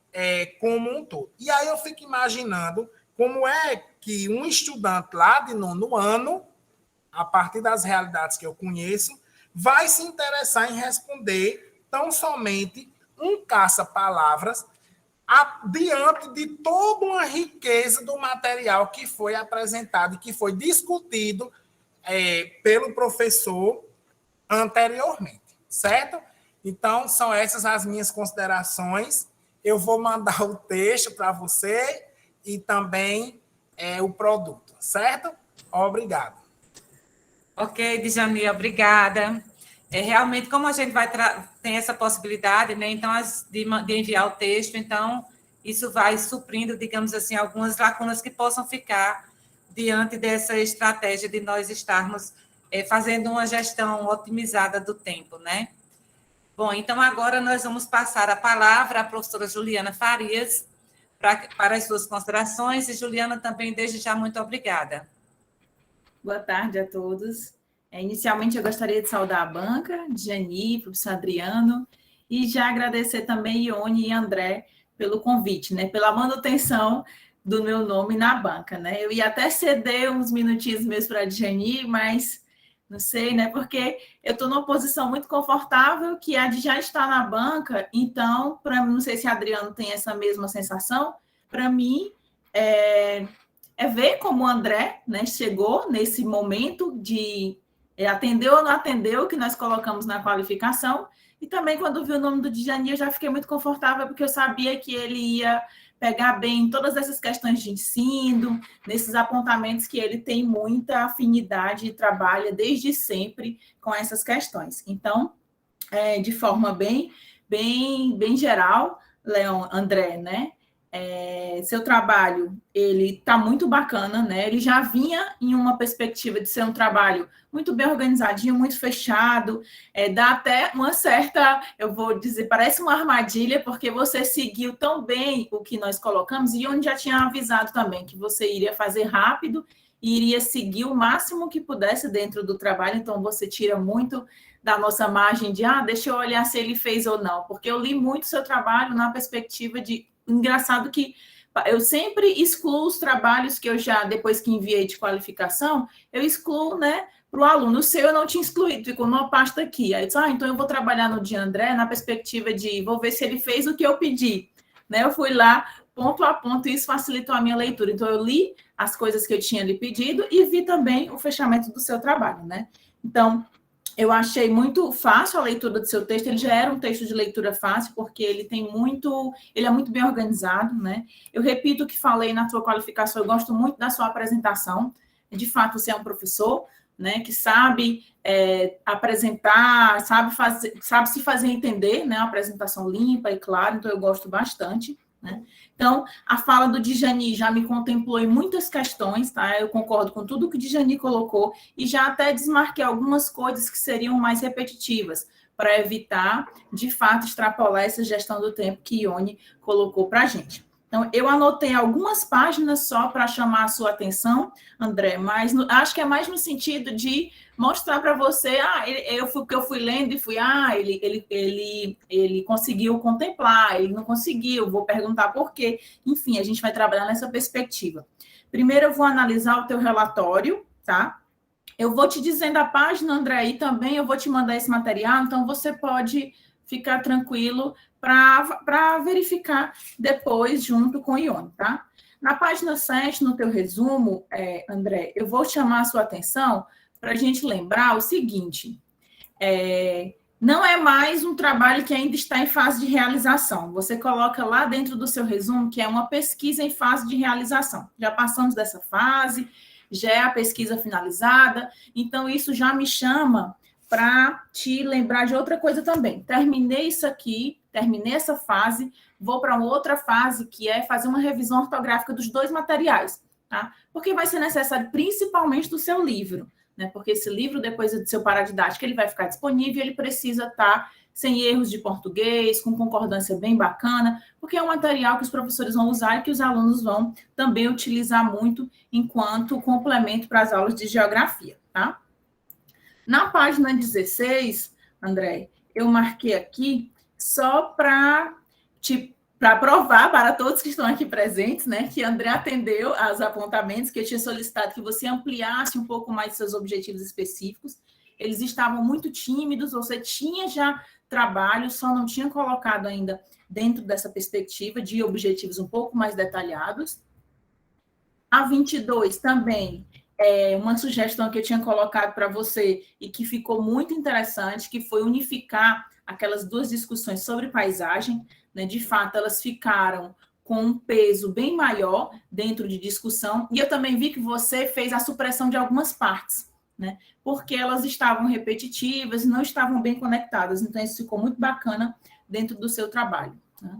como um todo. E aí eu fico imaginando como é que um estudante lá de 9º ano, a partir das realidades que eu conheço, vai se interessar em responder tão somente um caça-palavras diante de toda uma riqueza do material que foi apresentado e que foi discutido pelo professor anteriormente, certo? Então, são essas as minhas considerações. Eu vou mandar o texto para você e também o produto, certo? Obrigado. Ok, Djani, obrigada. Realmente, como a gente tem essa possibilidade, né, então, de enviar o texto, então, isso vai suprindo, digamos assim, algumas lacunas que possam ficar diante dessa estratégia de nós estarmos fazendo uma gestão otimizada do tempo, né? Bom, então, agora nós vamos passar a palavra à professora Juliana Farias para as suas considerações, e Juliana também, desde já, muito obrigada. Boa tarde a todos. Inicialmente, eu gostaria de saudar a banca, Djani, professor Adriano, e já agradecer também Ione e André pelo convite, né, pela manutenção do meu nome na banca, né? Eu ia até ceder uns minutinhos meus para a Djani, mas não sei, né, porque eu estou numa posição muito confortável que a de já estar na banca, então, não sei se Adriano tem essa mesma sensação, para mim, é ver como o André, né, chegou nesse momento de atendeu ou não atendeu, que nós colocamos na qualificação, e também quando vi o nome do Djani, eu já fiquei muito confortável, porque eu sabia que ele ia pegar bem todas essas questões de ensino, nesses apontamentos que ele tem muita afinidade e trabalha desde sempre com essas questões. Então, de forma bem geral, André, né? Seu trabalho, ele está muito bacana, né? Ele já vinha em uma perspectiva de ser um trabalho muito bem organizadinho, muito fechado, dá até uma certa, eu vou dizer, parece uma armadilha, porque você seguiu tão bem o que nós colocamos, e onde já tinha avisado também que você iria fazer rápido e iria seguir o máximo que pudesse dentro do trabalho, então você tira muito da nossa margem de, deixa eu olhar se ele fez ou não, porque eu li muito seu trabalho na perspectiva de, engraçado que eu sempre excluo os trabalhos que eu já, depois que enviei de qualificação, eu excluo, né, para o aluno. O seu eu não tinha excluído, ficou numa pasta aqui. Aí eu disse, então eu vou trabalhar no de André na perspectiva de, vou ver se ele fez o que eu pedi. Né? Eu fui lá, ponto a ponto, e isso facilitou a minha leitura. Então, eu li as coisas que eu tinha lhe pedido e vi também o fechamento do seu trabalho, né? Então, eu achei muito fácil a leitura do seu texto, ele já era um texto de leitura fácil, porque ele é muito bem organizado, né? Eu repito o que falei na sua qualificação, eu gosto muito da sua apresentação, de fato você é um professor, né, que sabe apresentar, sabe se fazer entender, né, uma apresentação limpa e clara, então eu gosto bastante, né? Então, a fala do Djani já me contemplou em muitas questões, tá? Eu concordo com tudo que o Djani colocou e já até desmarquei algumas coisas que seriam mais repetitivas. para evitar, de fato, extrapolar essa gestão do tempo que Ione colocou para a gente. Então, eu anotei algumas páginas só para chamar a sua atenção, André, mas acho que é mais no sentido de mostrar para você, eu fui lendo e fui, ele conseguiu contemplar, ele não conseguiu, vou perguntar por quê. Enfim, a gente vai trabalhar nessa perspectiva. Primeiro, eu vou analisar o teu relatório, tá? Eu vou te dizendo a página, André, e também eu vou te mandar esse material, então você pode ficar tranquilo para verificar depois junto com o Ione, tá? Na página 7, no teu resumo, André, eu vou chamar a sua atenção para a gente lembrar o seguinte, não é mais um trabalho que ainda está em fase de realização. Você coloca lá dentro do seu resumo que é uma pesquisa em fase de realização. Já passamos dessa fase, já é a pesquisa finalizada, então isso já me chama para te lembrar de outra coisa também. Terminei isso aqui, terminei essa fase, vou para outra fase, que é fazer uma revisão ortográfica dos dois materiais, tá? Porque vai ser necessário, principalmente do seu livro, né? Porque esse livro, depois do seu paradidático, ele vai ficar disponível, ele precisa estar sem erros de português, com concordância bem bacana, porque é um material que os professores vão usar e que os alunos vão também utilizar muito enquanto complemento para as aulas de geografia, tá? Na página 16, André, eu marquei aqui só para provar para todos que estão aqui presentes, né, que André atendeu aos apontamentos, que eu tinha solicitado que você ampliasse um pouco mais seus objetivos específicos. Eles estavam muito tímidos, você tinha já trabalho, só não tinha colocado ainda dentro dessa perspectiva de objetivos um pouco mais detalhados. A 22 também é uma sugestão que eu tinha colocado para você e que ficou muito interessante, que foi unificar aquelas duas discussões sobre paisagem, né? De fato, elas ficaram com um peso bem maior dentro de discussão, e eu também vi que você fez a supressão de algumas partes, né? Porque elas estavam repetitivas e não estavam bem conectadas, então isso ficou muito bacana dentro do seu trabalho, né?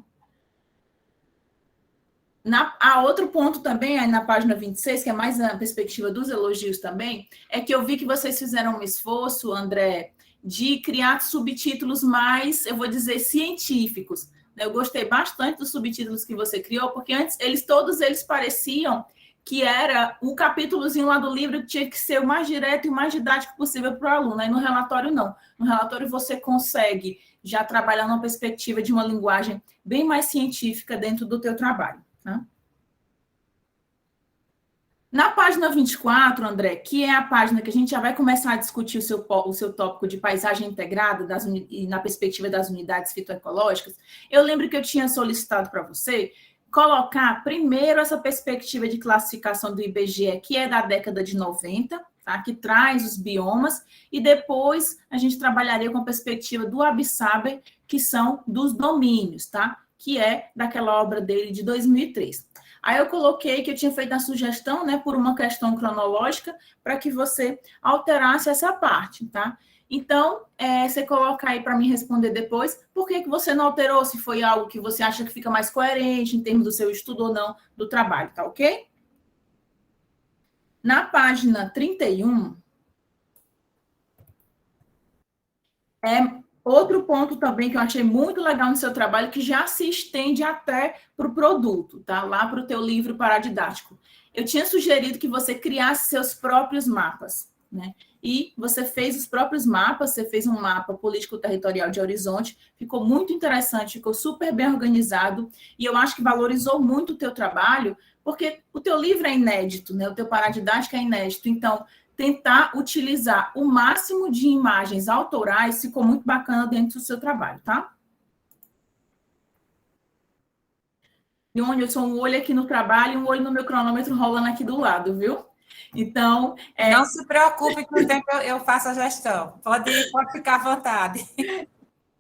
Outro ponto também, aí na página 26, que é mais na perspectiva dos elogios também, é que eu vi que vocês fizeram um esforço, André, de criar subtítulos mais, eu vou dizer, científicos. Eu gostei bastante dos subtítulos que você criou, porque antes todos eles pareciam que era um capítulozinho lá do livro que tinha que ser o mais direto e o mais didático possível para o aluno. Aí no relatório, não. No relatório você consegue já trabalhar numa perspectiva de uma linguagem bem mais científica dentro do teu trabalho. Na página 24, André, que é a página que a gente já vai começar a discutir o seu tópico de paisagem integrada e na perspectiva das unidades fitoecológicas, eu lembro que eu tinha solicitado para você colocar primeiro essa perspectiva de classificação do IBGE, que é da década de 90, tá? Que traz os biomas, e depois a gente trabalharia com a perspectiva do Absaber, que são dos domínios, tá? Que é daquela obra dele de 2003. Aí eu coloquei que eu tinha feito a sugestão, né, por uma questão cronológica, para que você alterasse essa parte, tá? Então, você coloca aí para mim responder depois, por que você não alterou, se foi algo que você acha que fica mais coerente em termos do seu estudo ou não do trabalho, tá ok? Na página 31, outro ponto também que eu achei muito legal no seu trabalho, que já se estende até para o produto, tá? Lá para o teu livro paradidático. Eu tinha sugerido que você criasse seus próprios mapas, né? E você fez os próprios mapas, você fez um mapa político-territorial de Horizonte, ficou muito interessante, ficou super bem organizado, e eu acho que valorizou muito o teu trabalho, porque o teu livro é inédito, né? O teu paradidático é inédito, então tentar utilizar o máximo de imagens autorais ficou muito bacana dentro do seu trabalho, tá? E onde eu sou um olho aqui no trabalho e um olho no meu cronômetro rolando aqui do lado, viu? Então... Não se preocupe que o tempo eu faço a gestão. Pode ficar à vontade.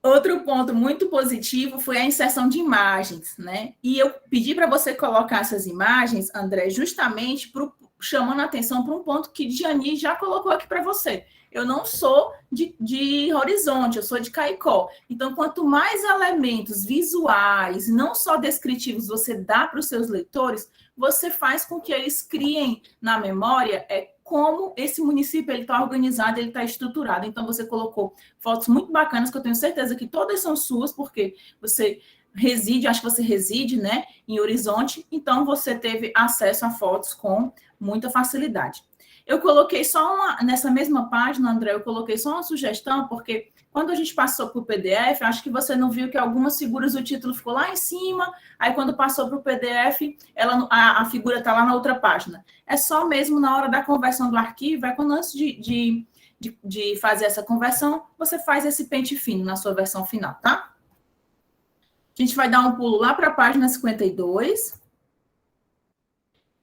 Outro ponto muito positivo foi a inserção de imagens, né? E eu pedi para você colocar essas imagens, André, justamente chamando a atenção para um ponto que Diani já colocou aqui para você. eu não sou de Horizonte, eu sou de Caicó. Então, quanto mais elementos visuais, não só descritivos, você dá para os seus leitores, você faz com que eles criem na memória como esse município está organizado, ele está estruturado. Então, você colocou fotos muito bacanas, que eu tenho certeza que todas são suas, porque você reside, acho que você reside, né, em Horizonte, então você teve acesso a fotos com muita facilidade. Eu coloquei só nessa mesma página, André, eu coloquei só uma sugestão, porque quando a gente passou para o PDF, acho que você não viu que algumas figuras do título ficou lá em cima, aí quando passou para o PDF, a figura está lá na outra página. É só mesmo na hora da conversão do arquivo, quando antes de fazer essa conversão, você faz esse pente fino na sua versão final, tá? A gente vai dar um pulo lá para a página 52,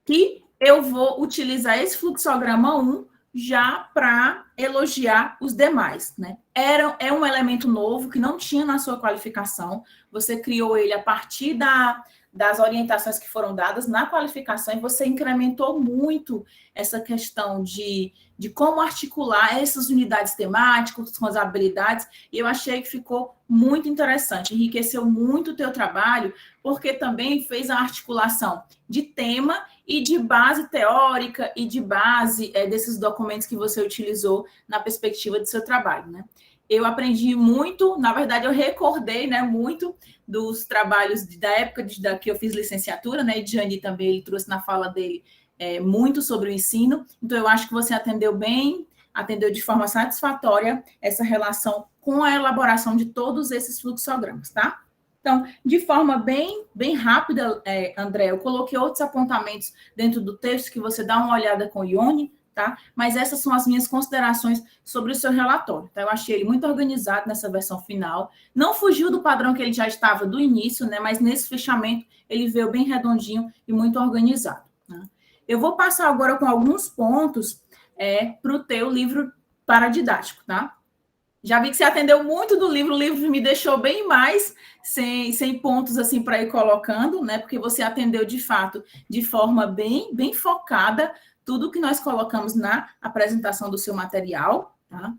que eu vou utilizar esse fluxograma 1 já para elogiar os demais, né? É um elemento novo que não tinha na sua qualificação, você criou ele a partir das orientações que foram dadas na qualificação e você incrementou muito essa questão de como articular essas unidades temáticas com as habilidades, e eu achei que ficou muito interessante, enriqueceu muito o teu trabalho, porque também fez a articulação de tema e de base teórica e de base desses documentos que você utilizou na perspectiva do seu trabalho, né? Eu aprendi muito, na verdade, eu recordei, né, muito dos trabalhos da época que eu fiz licenciatura, né, e Gianni também, ele trouxe na fala dele muito sobre o ensino, então eu acho que você atendeu bem, atendeu de forma satisfatória essa relação com a elaboração de todos esses fluxogramas, tá? Então, de forma bem rápida, André, eu coloquei outros apontamentos dentro do texto que você dá uma olhada com o Ione, tá? Mas essas são as minhas considerações sobre o seu relatório, tá? Eu achei ele muito organizado nessa versão final, não fugiu do padrão que ele já estava do início, né? Mas nesse fechamento ele veio bem redondinho e muito organizado, né? Eu vou passar agora com alguns pontos para o teu livro paradidático, tá? Já vi que você atendeu muito do livro, o livro me deixou bem mais sem pontos assim para ir colocando, né? Porque você atendeu de fato de forma bem focada tudo que nós colocamos na apresentação do seu material, tá?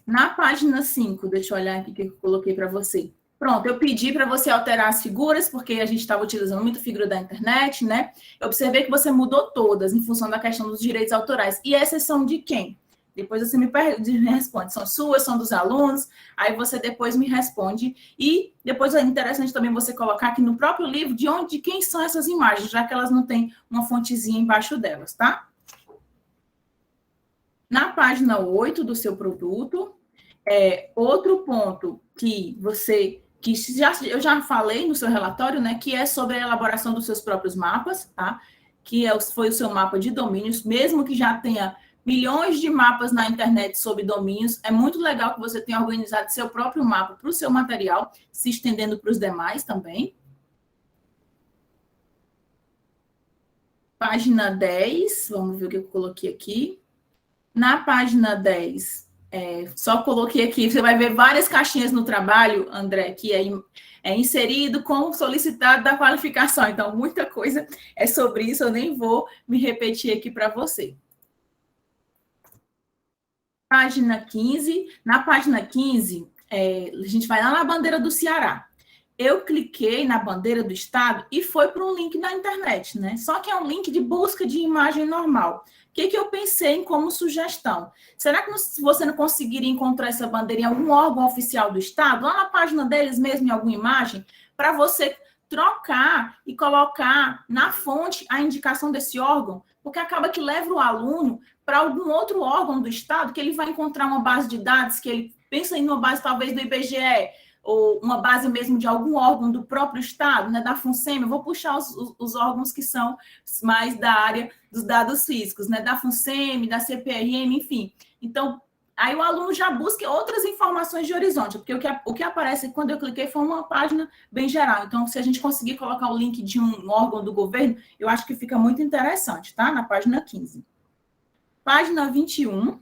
Na página 5, deixa eu olhar aqui o que eu coloquei para você. Pronto, eu pedi para você alterar as figuras, porque a gente estava utilizando muito figura da internet, né? Eu observei que você mudou todas em função da questão dos direitos autorais. E essas são de quem? Depois você me responde, são suas, são dos alunos, aí você depois me responde. E depois é interessante também você colocar aqui no próprio livro de quem são essas imagens, já que elas não têm uma fontezinha embaixo delas, tá? Na página 8 do seu produto, outro ponto que eu já falei no seu relatório, né, que é sobre a elaboração dos seus próprios mapas, tá? Que foi o seu mapa de domínios, mesmo que já tenha milhões de mapas na internet sobre domínios, é muito legal que você tenha organizado seu próprio mapa para o seu material, se estendendo para os demais também. Página 10, vamos ver o que eu coloquei aqui. Na página 10, só coloquei aqui, você vai ver várias caixinhas no trabalho, André, que é inserido como solicitado da qualificação. Então, muita coisa é sobre isso, eu nem vou me repetir aqui para você. Página 15. Na página 15, a gente vai lá na bandeira do Ceará. Eu cliquei na bandeira do estado e foi para um link da internet, né? Só que é um link de busca de imagem normal. O que eu pensei como sugestão? Será que você não conseguiria encontrar essa bandeira em algum órgão oficial do estado, lá na página deles mesmo, em alguma imagem, para você trocar e colocar na fonte a indicação desse órgão? Porque acaba que leva o aluno para algum outro órgão do estado que ele vai encontrar uma base de dados, que ele pensa em uma base talvez do IBGE, ou uma base mesmo de algum órgão do próprio estado, né, da FUNSEMI. Eu vou puxar os órgãos que são mais da área dos dados físicos, né, da FUNSEMI, da CPRM, enfim. Então, aí o aluno já busca outras informações de Horizonte, porque o que aparece quando eu cliquei foi uma página bem geral. Então, se a gente conseguir colocar o link de um órgão do governo, eu acho que fica muito interessante, tá? Na página 15. Página 21.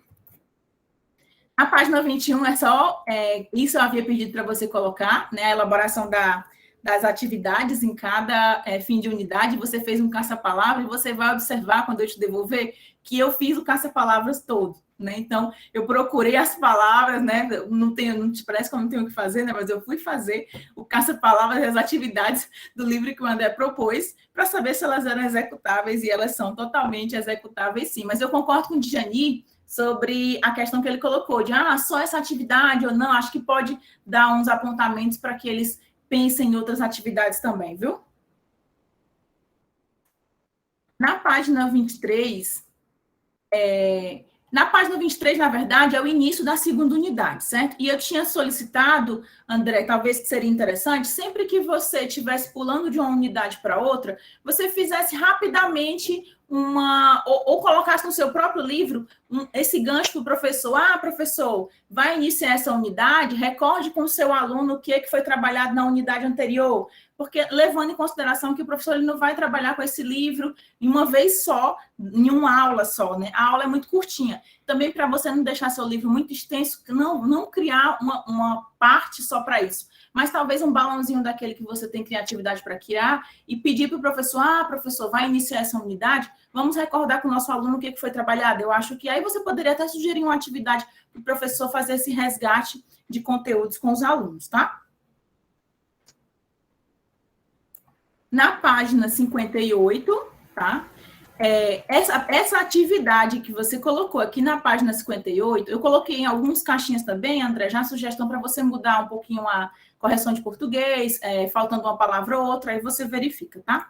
A página 21 é só, isso eu havia pedido para você colocar, né, a elaboração das atividades em cada fim de unidade. Você fez um caça-palavra e você vai observar, quando eu te devolver, que eu fiz o caça-palavras todo, né? Então, eu procurei as palavras, né? Não te parece que eu não tenho o que fazer, né? Mas eu fui fazer o caça-palavras, as atividades do livro que o André propôs, para saber se elas eram executáveis, e elas são totalmente executáveis, sim. Mas eu concordo com o Djani sobre a questão que ele colocou, de só essa atividade ou não, acho que pode dar uns apontamentos para que eles pensem em outras atividades também, viu? Na página 23, na verdade, é o início da segunda unidade, certo? E eu tinha solicitado, André, talvez que seria interessante, sempre que você estivesse pulando de uma unidade para outra, você fizesse rapidamente ou colocasse no seu próprio livro esse gancho para o professor. Professor, vai iniciar essa unidade, recorde com o seu aluno o que foi trabalhado na unidade anterior, porque levando em consideração que o professor ele não vai trabalhar com esse livro em uma vez só, em uma aula só, né? A aula é muito curtinha. Também para você não deixar seu livro muito extenso, não criar uma parte só para isso, mas talvez um balãozinho daquele que você tem criatividade para criar e pedir para o professor, professor, vai iniciar essa unidade, vamos recordar com o nosso aluno o que foi trabalhado. Eu acho que aí você poderia até sugerir uma atividade para o professor fazer esse resgate de conteúdos com os alunos, tá? Na página 58, tá? Essa atividade que você colocou aqui na página 58, eu coloquei em alguns caixinhas também, André, já sugestão para você mudar um pouquinho a correção de português, faltando uma palavra ou outra, aí você verifica, tá?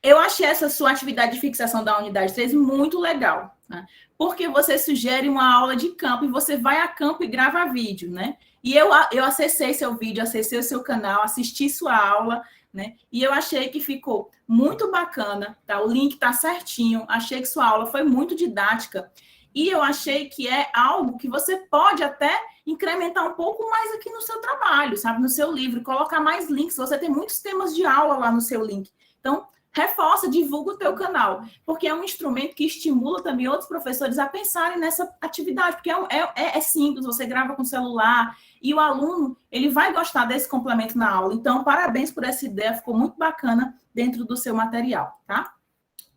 Eu achei essa sua atividade de fixação da unidade 3 muito legal, né? Porque você sugere uma aula de campo e você vai a campo e grava vídeo, né? E eu acessei seu vídeo, acessei o seu canal, assisti sua aula, né? E eu achei que ficou muito bacana, tá? O link tá certinho, achei que sua aula foi muito didática e eu achei que é algo que você pode até incrementar um pouco mais aqui no seu trabalho, sabe? No seu livro, colocar mais links, você tem muitos temas de aula lá no seu link. Então, reforça, divulga o teu canal, porque é um instrumento que estimula também outros professores a pensarem nessa atividade, porque é simples, você grava com o celular, e o aluno, ele vai gostar desse complemento na aula. Então, parabéns por essa ideia, ficou muito bacana dentro do seu material, tá?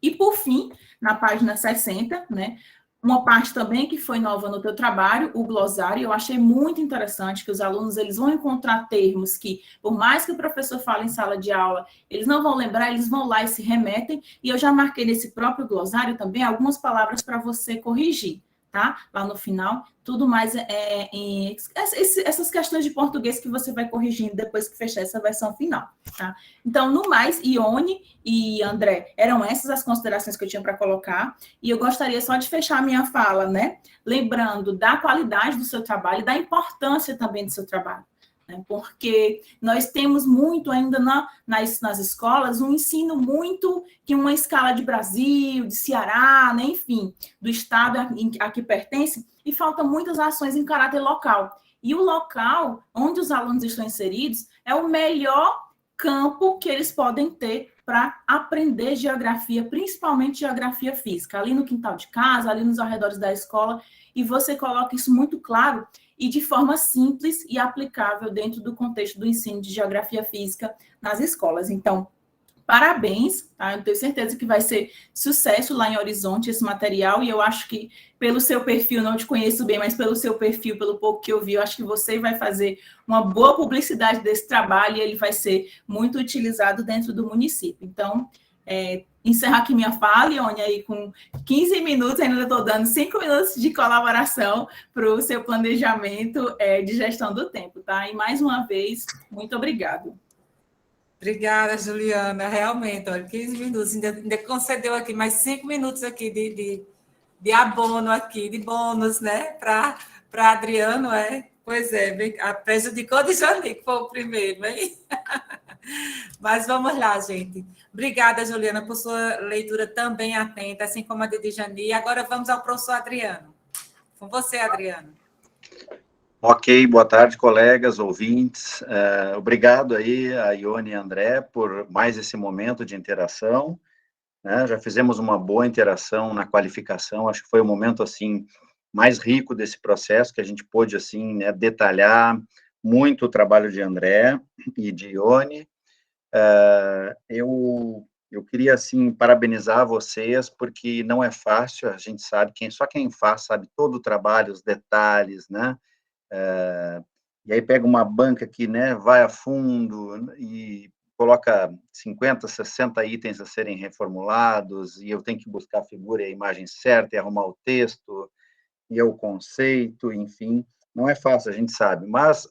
E, por fim, na página 60, né, uma parte também que foi nova no teu trabalho, o glossário, eu achei muito interessante que os alunos, eles vão encontrar termos que, por mais que o professor fale em sala de aula, eles não vão lembrar, eles vão lá e se remetem, e eu já marquei nesse próprio glossário também algumas palavras para você corrigir, tá? Lá no final, tudo mais essas questões de português que você vai corrigindo depois que fechar essa versão final, tá? Então, no mais, Ione e André, eram essas as considerações que eu tinha para colocar, e eu gostaria só de fechar a minha fala, né? Lembrando da qualidade do seu trabalho e da importância também do seu trabalho, né? Porque nós temos muito ainda nas escolas um ensino muito que uma escala de Brasil, de Ceará, né? Enfim, do estado a que pertence, e faltam muitas ações em caráter local. E o local onde os alunos estão inseridos é o melhor campo que eles podem ter para aprender geografia, principalmente geografia física, ali no quintal de casa, ali nos arredores da escola, e você coloca isso muito claro e de forma simples e aplicável dentro do contexto do ensino de geografia física nas escolas. Então, parabéns, tá? Eu tenho certeza que vai ser sucesso lá em Horizonte esse material, e eu acho que pelo seu perfil, não te conheço bem, mas pelo seu perfil, pelo pouco que eu vi, eu acho que você vai fazer uma boa publicidade desse trabalho e ele vai ser muito utilizado dentro do município. Então, encerrar aqui minha fala, Ione, aí com 15 minutos, ainda estou dando 5 minutos de colaboração para o seu planejamento de gestão do tempo, tá? E mais uma vez, muito obrigado. Obrigada, Juliana. Realmente, olha, 15 minutos, ainda concedeu aqui mais 5 minutos aqui de abono aqui, de bônus, né? Para Adriano, Pois prejudicou de Jani, que foi o primeiro, hein? Mas vamos lá, gente. Obrigada, Juliana, por sua leitura também atenta, assim como a de Jani. Agora vamos ao professor Adriano. Com você, Adriano. Ok, boa tarde, colegas, ouvintes. Obrigado aí a Ione e a André por mais esse momento de interação, né? Já fizemos uma boa interação na qualificação, acho que foi o momento, assim, mais rico desse processo, que a gente pôde, assim, né, detalhar muito o trabalho de André e de Ione. Eu eu queria, assim, parabenizar vocês, porque não é fácil, a gente sabe, só quem faz sabe todo o trabalho, os detalhes, né? E aí pega uma banca que, né, vai a fundo e coloca 50, 60 itens a serem reformulados, e eu tenho que buscar a figura e a imagem certa, e arrumar o texto, e é o conceito, enfim, não é fácil, a gente sabe, mas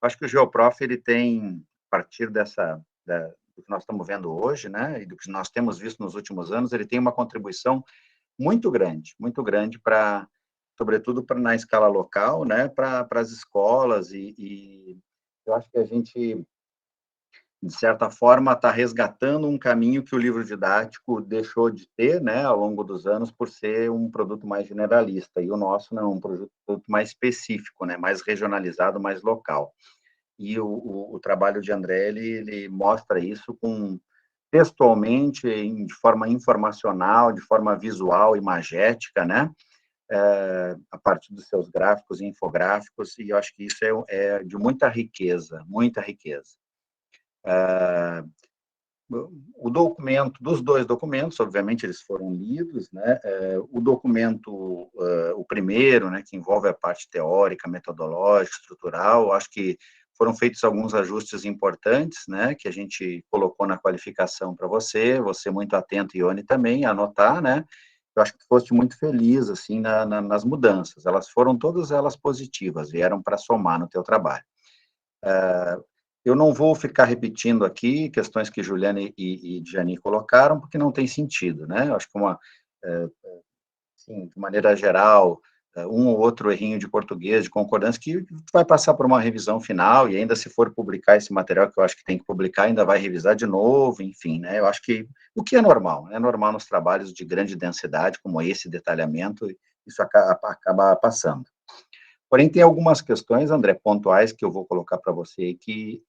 acho que o Geoprof, ele tem, a partir do que nós estamos vendo hoje, né, e do que nós temos visto nos últimos anos, ele tem uma contribuição muito grande para, sobretudo na escala local, né, para as escolas, e eu acho que a gente, de certa forma, está resgatando um caminho que o livro didático deixou de ter, né, ao longo dos anos, por ser um produto mais generalista, e o nosso não, um produto mais específico, né, mais regionalizado, mais local. E o trabalho de André, ele mostra isso textualmente, de forma informacional, de forma visual, imagética, né, a partir dos seus gráficos e infográficos, e eu acho que isso é de muita riqueza, muita riqueza. O documento, dos 2 documentos, obviamente, eles foram lidos, né? O documento, o primeiro, né, que envolve a parte teórica, metodológica, estrutural, acho que foram feitos alguns ajustes importantes, né, que a gente colocou na qualificação para você muito atento, Ione, também, a anotar, né? Eu acho que foste muito feliz, assim, nas mudanças. Elas foram todas elas positivas, vieram para somar no teu trabalho. Eu não vou ficar repetindo aqui questões que Juliana e Jani colocaram, porque não tem sentido, né? Eu acho que assim, de maneira geral, um ou outro errinho de português, de concordância, que vai passar por uma revisão final, e ainda se for publicar esse material, que eu acho que tem que publicar, ainda vai revisar de novo, enfim, né? Eu acho que o que é normal nos trabalhos de grande densidade, como esse detalhamento, isso acaba passando. Porém, tem algumas questões, André, pontuais, que eu vou colocar para você, que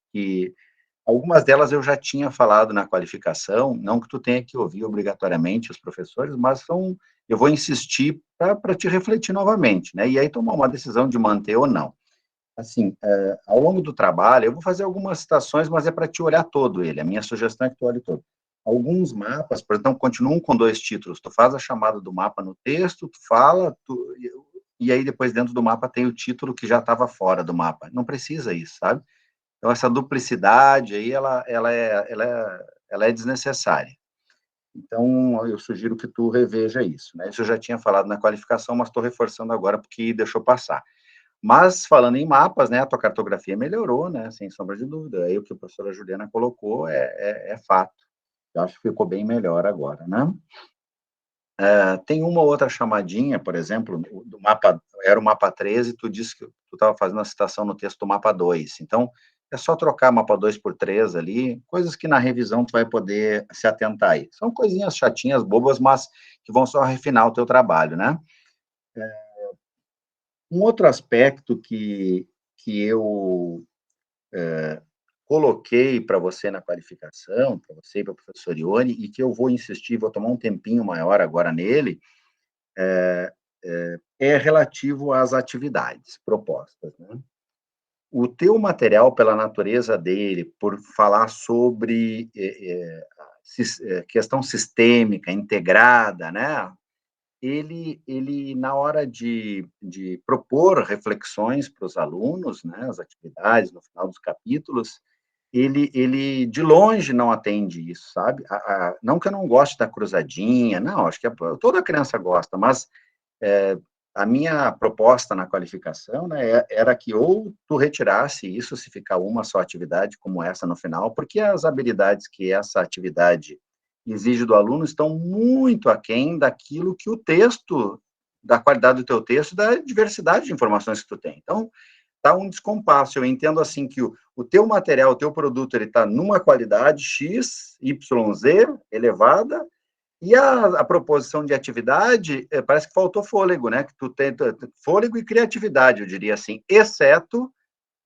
algumas delas eu já tinha falado na qualificação, não que tu tenha que ouvir obrigatoriamente os professores, mas eu vou insistir para te refletir novamente, né? E aí tomar uma decisão de manter ou não. Assim, ao longo do trabalho, eu vou fazer algumas citações, mas é para te olhar todo ele. A minha sugestão é que tu olhe todo. Alguns mapas, por exemplo, continuam com 2 títulos. Tu faz a chamada do mapa no texto, tu fala, e aí depois dentro do mapa tem o título que já estava fora do mapa. Não precisa isso, sabe? Então, essa duplicidade aí, ela é desnecessária. Então, eu sugiro que tu reveja isso, né? Isso eu já tinha falado na qualificação, mas estou reforçando agora porque deixou passar. Mas, falando em mapas, né, a tua cartografia melhorou, né, sem sombra de dúvida. Aí o que a professora Juliana colocou é fato. Eu acho que ficou bem melhor agora, né? Tem uma outra chamadinha, por exemplo, do mapa, era o mapa 13, tu disse que tu estava fazendo a citação no texto do mapa 2. Então, é só trocar mapa 2 por 3 ali, coisas que na revisão tu vai poder se atentar aí. São coisinhas chatinhas, bobas, mas que vão só refinar o teu trabalho, né? Um outro aspecto que eu coloquei para você na qualificação, para você e para o professor Ione, e que eu vou insistir, vou tomar um tempinho maior agora nele, é relativo às atividades propostas, né? O teu material, pela natureza dele, por falar sobre questão sistêmica, integrada, né? Ele na hora de propor reflexões para os alunos, né, as atividades, no final dos capítulos, ele de longe não atende isso, sabe? Não que eu não goste da cruzadinha, não, acho que toda criança gosta, mas a minha proposta na qualificação, né, era que ou tu retirasse isso, se ficar uma só atividade como essa no final, porque as habilidades que essa atividade exige do aluno estão muito aquém daquilo que o texto, da qualidade do teu texto, da diversidade de informações que tu tem. Então, tá um descompasso. Eu entendo assim que o teu material, o teu produto, ele está numa qualidade X, Y, Z, elevada, e a proposição de atividade, parece que faltou fôlego, né? Que tu tem fôlego e criatividade, eu diria assim, exceto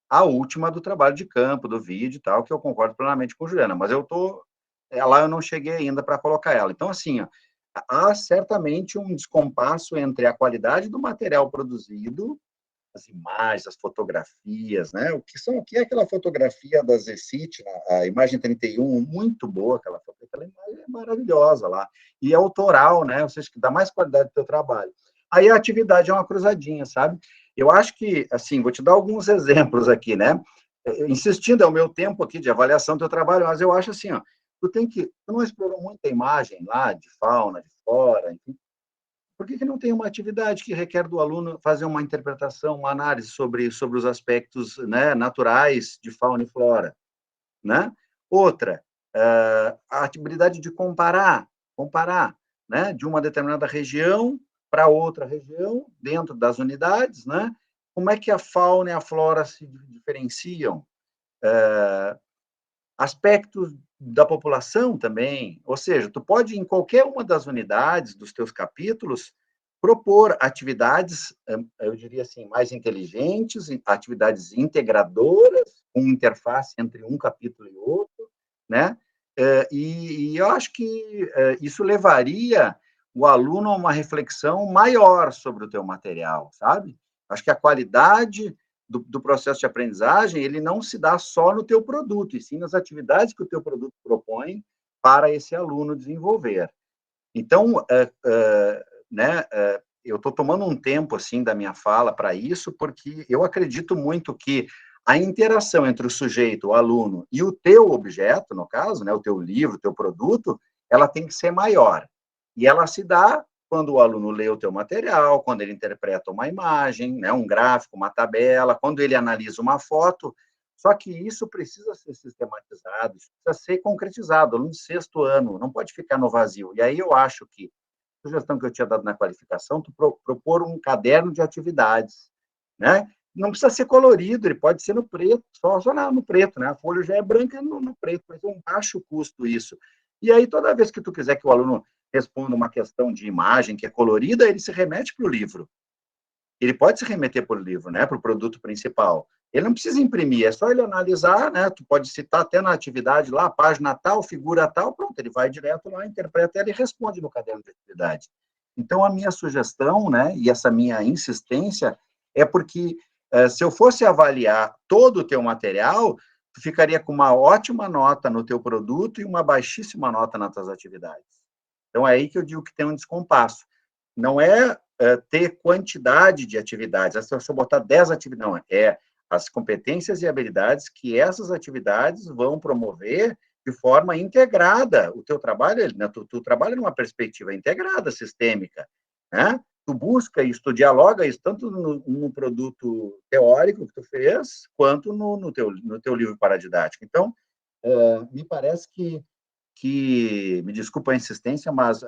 a última do trabalho de campo, do vídeo e tal, que eu concordo plenamente com a Juliana, mas lá eu não cheguei ainda para colocar ela. Então, assim, ó, há certamente um descompasso entre a qualidade do material produzido, as imagens, as fotografias, né? O que é aquela fotografia da Zecit, a imagem 31, muito boa aquela maravilhosa lá. E é autoral, né? Ou seja, que dá mais qualidade do teu trabalho. Aí a atividade é uma cruzadinha, sabe? Eu acho que, assim, vou te dar alguns exemplos aqui, né? Insistindo, é o meu tempo aqui de avaliação do teu trabalho, mas eu acho assim, ó, tu não explorou muita imagem lá de fauna, de flora, enfim. Por que não tem uma atividade que requer do aluno fazer uma interpretação, uma análise sobre os aspectos, né, naturais de fauna e flora, né? Outra, a habilidade de comparar, né, de uma determinada região para outra região, dentro das unidades, né? Como é que a fauna e a flora se diferenciam? Aspectos da população também, ou seja, tu pode, em qualquer uma das unidades dos teus capítulos, propor atividades, eu diria assim, mais inteligentes, atividades integradoras, com interface entre um capítulo e outro, né? E eu acho que isso levaria o aluno a uma reflexão maior sobre o teu material, sabe? Acho que a qualidade do processo de aprendizagem, ele não se dá só no teu produto, e sim nas atividades que o teu produto propõe para esse aluno desenvolver. Então, né, eu estou tomando um tempo, assim, da minha fala para isso, porque eu acredito muito que a interação entre o sujeito, o aluno, e o teu objeto, no caso, né, o teu livro, o teu produto, ela tem que ser maior. E ela se dá quando o aluno lê o teu material, quando ele interpreta uma imagem, né, um gráfico, uma tabela, quando ele analisa uma foto. Só que isso precisa ser sistematizado, isso precisa ser concretizado. Aluno de 6º ano, não pode ficar no vazio. E aí eu acho que a sugestão que eu tinha dado na qualificação, tu propor um caderno de atividades, né? Não precisa ser colorido, ele pode ser no preto, só no preto, né? A folha já é branca no preto, mas é um baixo custo isso. E aí, toda vez que tu quiser que o aluno responda uma questão de imagem que é colorida, ele se remete para o livro. Ele pode se remeter para o livro, né? Para o produto principal. Ele não precisa imprimir, é só ele analisar, né? Tu pode citar até na atividade lá, página tal, figura tal, pronto, ele vai direto lá, interpreta ela e responde no caderno de atividade. Então, a minha sugestão, né, e essa minha insistência, é porque se eu fosse avaliar todo o teu material, tu ficaria com uma ótima nota no teu produto e uma baixíssima nota nas tuas atividades. Então, é aí que eu digo que tem um descompasso. Não é ter quantidade de atividades, se eu botar 10 atividades, não, é as competências e habilidades que essas atividades vão promover de forma integrada. O teu trabalho, né, tu trabalha numa perspectiva integrada, sistêmica, né? Tu busca isso, tu dialoga isso, tanto no produto teórico que tu fez, quanto no teu livro paradidático. Então, me parece que, me desculpa a insistência, mas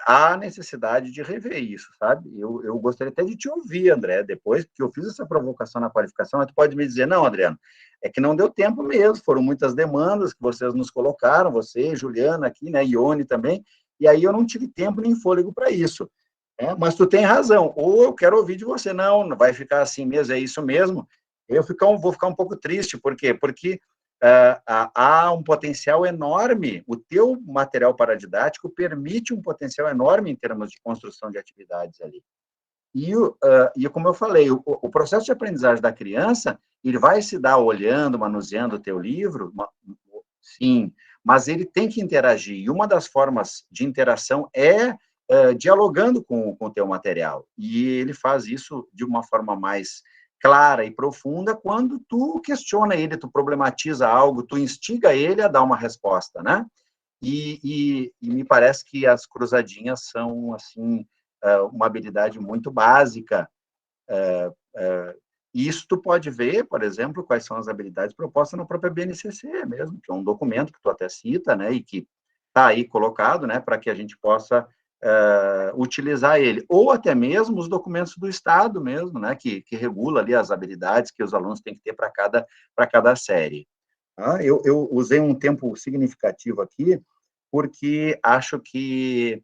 há necessidade de rever isso, sabe? Eu gostaria até de te ouvir, André, depois, porque eu fiz essa provocação na qualificação, mas tu pode me dizer, não, Adriano, é que não deu tempo mesmo, foram muitas demandas que vocês nos colocaram, você, Juliana aqui, né, Ione também, e aí eu não tive tempo nem fôlego para isso. Mas tu tem razão, ou eu quero ouvir de você, não vai ficar assim mesmo, é isso mesmo, vou ficar um pouco triste, por quê? Porque há um potencial enorme, o teu material paradidático permite um potencial enorme em termos de construção de atividades ali. E como eu falei, o processo de aprendizagem da criança, ele vai se dar olhando, manuseando o teu livro, sim, mas ele tem que interagir, e uma das formas de interação é dialogando com o teu material, e ele faz isso de uma forma mais clara e profunda quando tu questiona ele, tu problematiza algo, tu instiga ele a dar uma resposta, né? E me parece que as cruzadinhas são, assim, uma habilidade muito básica. E isso tu pode ver, por exemplo, quais são as habilidades propostas na própria BNCC mesmo, que é um documento que tu até cita, né, e que está aí colocado, né, para que a gente possa utilizar ele, ou até mesmo os documentos do Estado mesmo, né, que regula ali as habilidades que os alunos têm que ter para cada série. Eu usei um tempo significativo aqui, porque acho que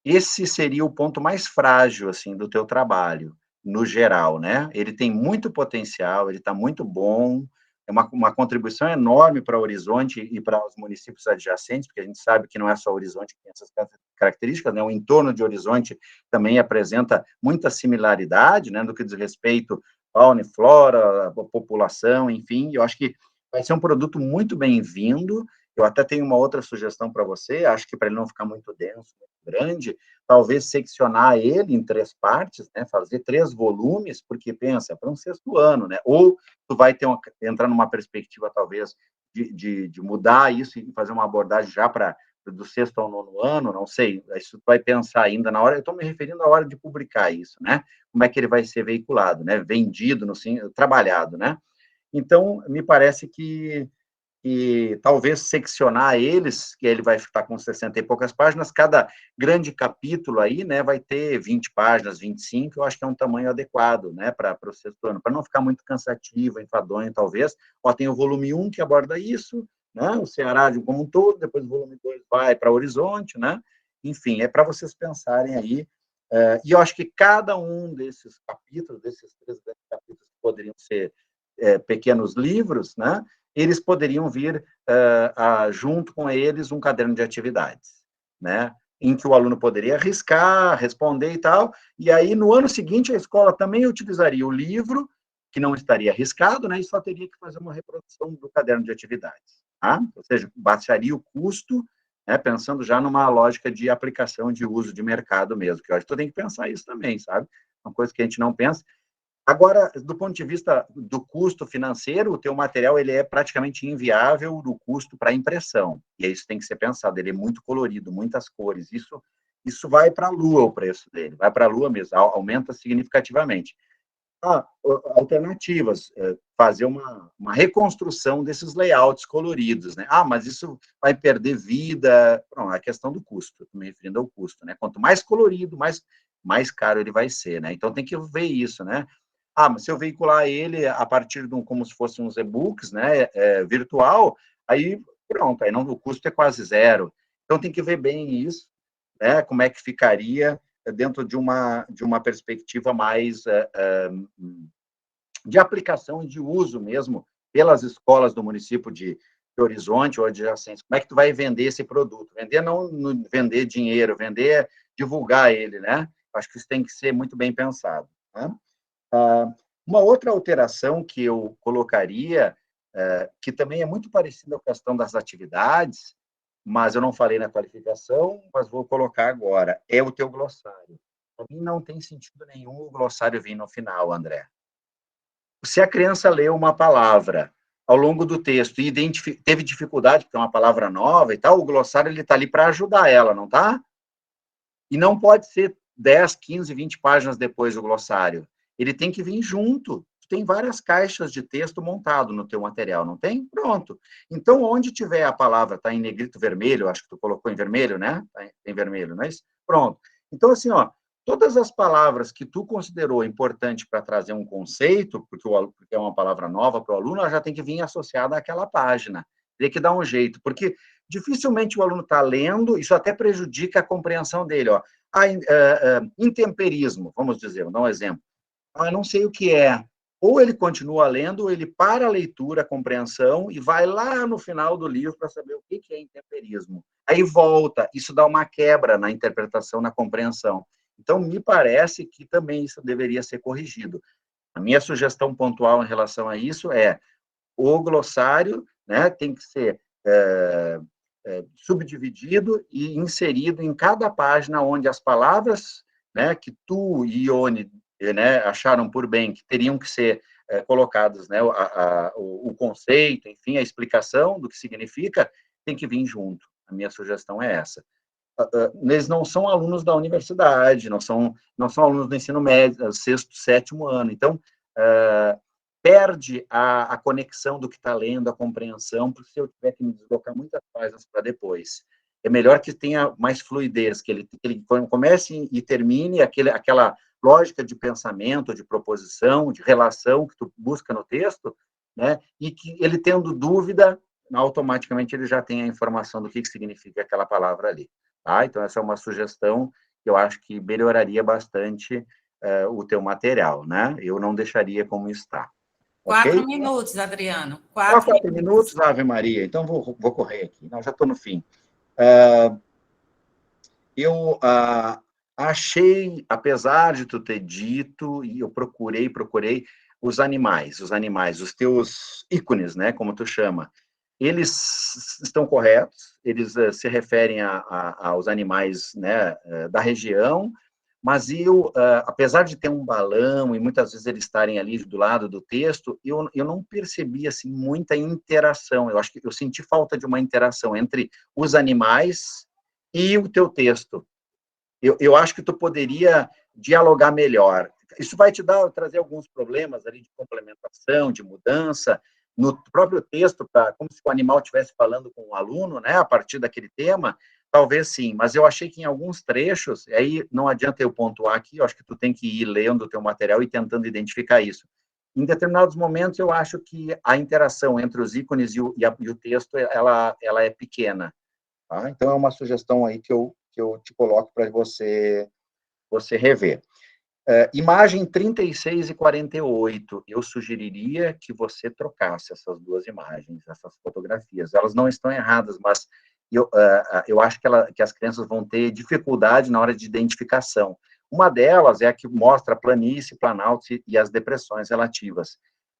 esse seria o ponto mais frágil, assim, do teu trabalho, no geral, né? Ele tem muito potencial, ele está muito bom, é uma contribuição enorme para o Horizonte e para os municípios adjacentes, porque a gente sabe que não é só o Horizonte que tem essas características, né? O entorno de Horizonte também apresenta muita similaridade, né, no que diz respeito à fauna e flora, à população, enfim, eu acho que vai ser um produto muito bem-vindo Eu até tenho uma outra sugestão para você, acho que para ele não ficar muito denso, muito grande, talvez seccionar ele em 3 partes, né, fazer 3 volumes, porque pensa, para um 6º ano, né, ou tu vai entrar numa perspectiva, talvez, de mudar isso e fazer uma abordagem já para do 6º ao 9º ano, não sei, isso tu vai pensar ainda na hora, eu estou me referindo à hora de publicar isso, né, como é que ele vai ser veiculado, né, vendido, trabalhado, né. Então, me parece que talvez seccionar eles, que ele vai estar com 60 e poucas páginas, cada grande capítulo aí, né, vai ter 20 páginas, 25, eu acho que é um tamanho adequado, né, para o 6º ano, para não ficar muito cansativo, enfadonho, talvez. Ó, tem o volume 1 que aborda isso, né, o Ceará como um todo, depois o volume 2 vai para Horizonte, né, enfim, é para vocês pensarem aí, e eu acho que cada um desses capítulos, desses 3 grandes capítulos que poderiam ser pequenos livros, né, eles poderiam vir junto com eles um caderno de atividades, né, em que o aluno poderia riscar, responder e tal, e aí no ano seguinte a escola também utilizaria o livro, que não estaria riscado, né, e só teria que fazer uma reprodução do caderno de atividades, tá? Ou seja, baixaria o custo, né, pensando já numa lógica de aplicação de uso de mercado mesmo, que eu acho que tu tem que pensar isso também, sabe? Uma coisa que a gente não pensa. Agora, do ponto de vista do custo financeiro, o teu material ele é praticamente inviável do custo para impressão. E isso tem que ser pensado. Ele é muito colorido, muitas cores. Isso vai para a lua o preço dele. Vai para a lua mesmo, aumenta significativamente. Alternativas, fazer uma reconstrução desses layouts coloridos, né? Mas isso vai perder vida. Não, é a questão do custo, estou me referindo ao custo, né? Quanto mais colorido, mais caro ele vai ser, né? Então tem que ver isso, né? Mas se eu veicular ele a partir de como se fossem uns e-books, né, virtual, aí pronto, aí não, o custo é quase zero. Então tem que ver bem isso, né, como é que ficaria dentro de uma perspectiva mais de aplicação e de uso mesmo pelas escolas do município de Horizonte ou adjacentes. Como é que tu vai vender esse produto? Vender não vender dinheiro, vender, divulgar ele, né? Acho que isso tem que ser muito bem pensado, né? Uma outra alteração que eu colocaria, que também é muito parecida com a questão das atividades, mas eu não falei na qualificação, mas vou colocar agora, é o teu glossário. Para mim não tem sentido nenhum o glossário vir no final, André. Se a criança leu uma palavra ao longo do texto e teve dificuldade, porque é uma palavra nova e tal, o glossário está ali para ajudar ela, não está? E não pode ser 10, 15, 20 páginas depois do glossário. Ele tem que vir junto. Tem várias caixas de texto montado no teu material, não tem? Pronto. Então, onde tiver a palavra, está em negrito vermelho, acho que tu colocou em vermelho, né? Tá em vermelho, não é isso? Pronto. Então, assim, todas as palavras que tu considerou importante para trazer um conceito, porque é uma palavra nova para o aluno, ela já tem que vir associada àquela página. Tem que dar um jeito, porque dificilmente o aluno está lendo, isso até prejudica a compreensão dele. Intemperismo, vamos dizer, vou dar um exemplo. Não sei o que é. Ou ele continua lendo, ou ele para a leitura, a compreensão, e vai lá no final do livro para saber o que é intemperismo. Aí volta, isso dá uma quebra na interpretação, na compreensão. Então, me parece que também isso deveria ser corrigido. A minha sugestão pontual em relação a isso é o glossário, né, tem que ser subdividido e inserido em cada página onde as palavras, né, que tu e Ione, né, acharam por bem que teriam que ser colocados, né, o conceito, enfim, a explicação do que significa, tem que vir junto. A minha sugestão é essa. Eles não são alunos da universidade, não são alunos do ensino médio, 6º, 7º ano. Então, perde a conexão do que está lendo, a compreensão, porque se eu tiver que me deslocar muitas páginas para depois. É melhor que tenha mais fluidez, que ele comece e termine aquela lógica de pensamento, de proposição, de relação que tu busca no texto, né? E que ele tendo dúvida, automaticamente ele já tem a informação do que significa aquela palavra ali. Tá? Então, essa é uma sugestão que eu acho que melhoraria bastante o teu material, né? Eu não deixaria como está. 4 minutos, Adriano. 4 minutos, Ave Maria. Então, vou correr aqui. Não, já estou no fim. Eu achei, apesar de tu ter dito, e eu procurei os animais, os teus ícones, né, como tu chama. eles estão corretos, eles se referem aos animais, né, da região, mas apesar de ter um balão e muitas vezes eles estarem ali do lado do texto, eu não percebi assim, muita interação. Eu acho que eu senti falta de uma interação entre os animais e o teu texto. Eu acho que tu poderia dialogar melhor. Isso vai te trazer alguns problemas ali de complementação, de mudança, no próprio texto, como se o animal estivesse falando com o aluno, né, a partir daquele tema, talvez sim, mas eu achei que em alguns trechos, e aí não adianta eu pontuar aqui, eu acho que tu tem que ir lendo o teu material e tentando identificar isso. Em determinados momentos, eu acho que a interação entre os ícones e o texto, ela é pequena. Tá? Então, é uma sugestão aí que eu te coloco para você rever. Imagem 36 e 48, eu sugeriria que você trocasse essas duas imagens, essas fotografias. Elas não estão erradas, mas eu acho que as crianças vão ter dificuldade na hora de identificação. Uma delas é a que mostra a planície, planalto e as depressões relativas.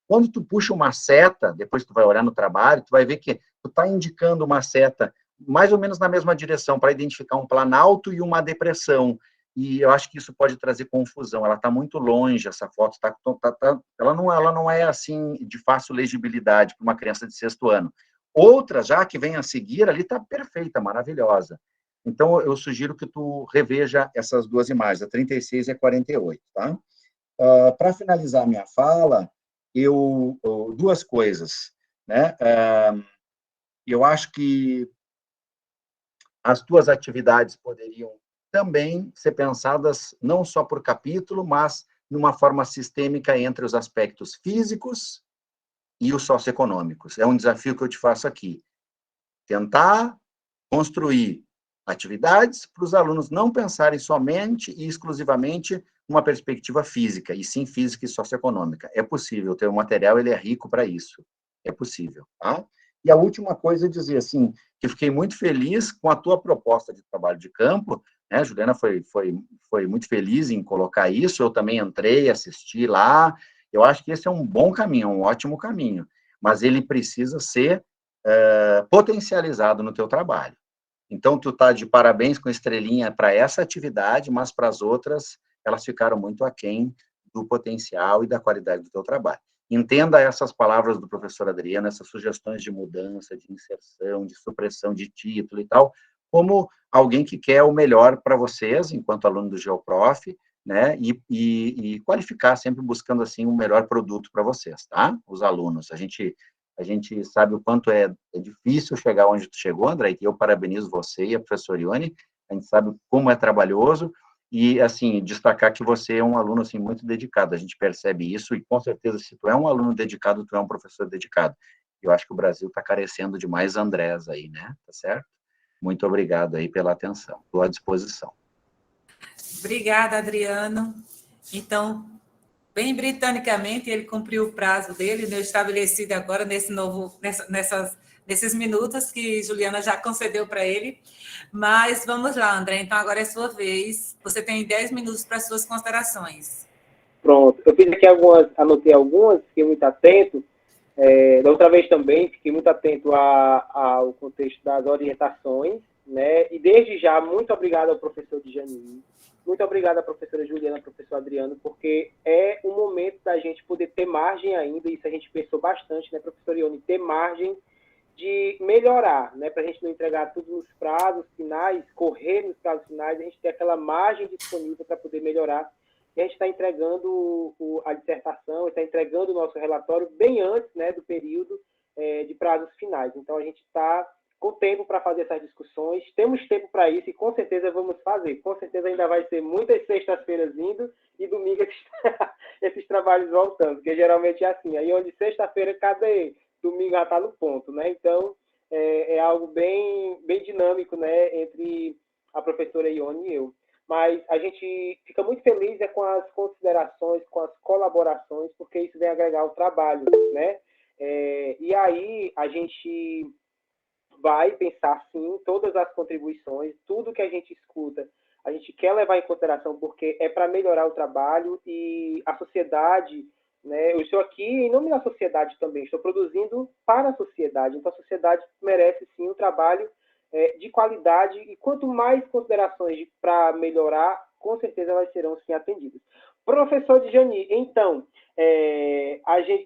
Quando tu puxa uma seta, depois tu vai olhar no trabalho, tu vai ver que tu está indicando uma seta mais ou menos na mesma direção para identificar um planalto e uma depressão. E eu acho que isso pode trazer confusão. Ela está muito longe, essa foto ela não é assim de fácil legibilidade para uma criança de 6º ano. Outra já que vem a seguir ali está perfeita, maravilhosa. Então eu sugiro que tu reveja essas duas imagens, a 36 e a 48, tá? Para finalizar minha fala, duas coisas, né? Eu acho que as tuas atividades poderiam também ser pensadas não só por capítulo, mas numa forma sistêmica entre os aspectos físicos e os socioeconômicos. É um desafio que eu te faço aqui. Tentar construir atividades para os alunos não pensarem somente e exclusivamente numa perspectiva física, e sim física e socioeconômica. É possível, o teu material ele é rico para isso. É possível, tá? E a última coisa é dizer assim, que fiquei muito feliz com a tua proposta de trabalho de campo, né? A Juliana foi muito feliz em colocar isso, eu também entrei, assisti lá, eu acho que esse é um bom caminho, um ótimo caminho, mas ele precisa ser potencializado no teu trabalho. Então, tu tá de parabéns com estrelinha para essa atividade, mas para as outras, elas ficaram muito aquém do potencial e da qualidade do teu trabalho. Entenda essas palavras do professor Adriano, essas sugestões de mudança, de inserção, de supressão de título e tal, como alguém que quer o melhor para vocês, enquanto aluno do GeoProf, né, e qualificar, sempre buscando, assim, um melhor produto para vocês, tá? Os alunos. A gente sabe o quanto é difícil chegar onde tu chegou, André, e eu parabenizo você e a professora Ione, a gente sabe como é trabalhoso, e, assim, destacar que você é um aluno, assim, muito dedicado, a gente percebe isso, e com certeza, se tu é um aluno dedicado, tu é um professor dedicado. Eu acho que o Brasil está carecendo de mais Andrés aí, né? Tá certo? Muito obrigado aí pela atenção. Estou à disposição. Obrigada, Adriano. Então, bem britanicamente, ele cumpriu o prazo dele, né, estabelecido agora nesses minutos que Juliana já concedeu para ele. Mas vamos lá, André, então agora é sua vez. Você tem 10 minutos para suas considerações. Pronto. Eu fiz aqui anotei algumas, fiquei muito atento. Da outra vez também, fiquei muito atento ao contexto das orientações, né? E desde já, muito obrigado ao professor Djani, muito obrigado à professora Juliana, ao professor Adriano, porque é um momento da gente poder ter margem ainda, isso a gente pensou bastante, né, professor Ione, ter margem de melhorar, né, para a gente não entregar tudo nos prazos finais, correr nos prazos finais, a gente ter aquela margem disponível para poder melhorar. E a gente está entregando a dissertação, está entregando o nosso relatório bem antes, né, do período de prazos finais. Então, a gente está com tempo para fazer essas discussões, temos tempo para isso e com certeza vamos fazer. Com certeza ainda vai ser muitas sextas-feiras indo e domingo esses trabalhos voltando, porque geralmente é assim. Aí, onde sexta-feira, cadê? Domingo já está no ponto, né? Então, é algo bem dinâmico, né, entre a professora Ione e eu. Mas a gente fica muito feliz com as considerações, com as colaborações, porque isso vem agregar ao trabalho, né? E aí a gente vai pensar, sim, todas as contribuições, tudo que a gente escuta, a gente quer levar em consideração porque é para melhorar o trabalho e a sociedade né? Eu estou aqui em nome da sociedade também, estou produzindo para a sociedade. Então, a sociedade merece, sim, um trabalho de qualidade, e quanto mais considerações para melhorar, com certeza elas serão, sim, atendidas. Professor Djani, então,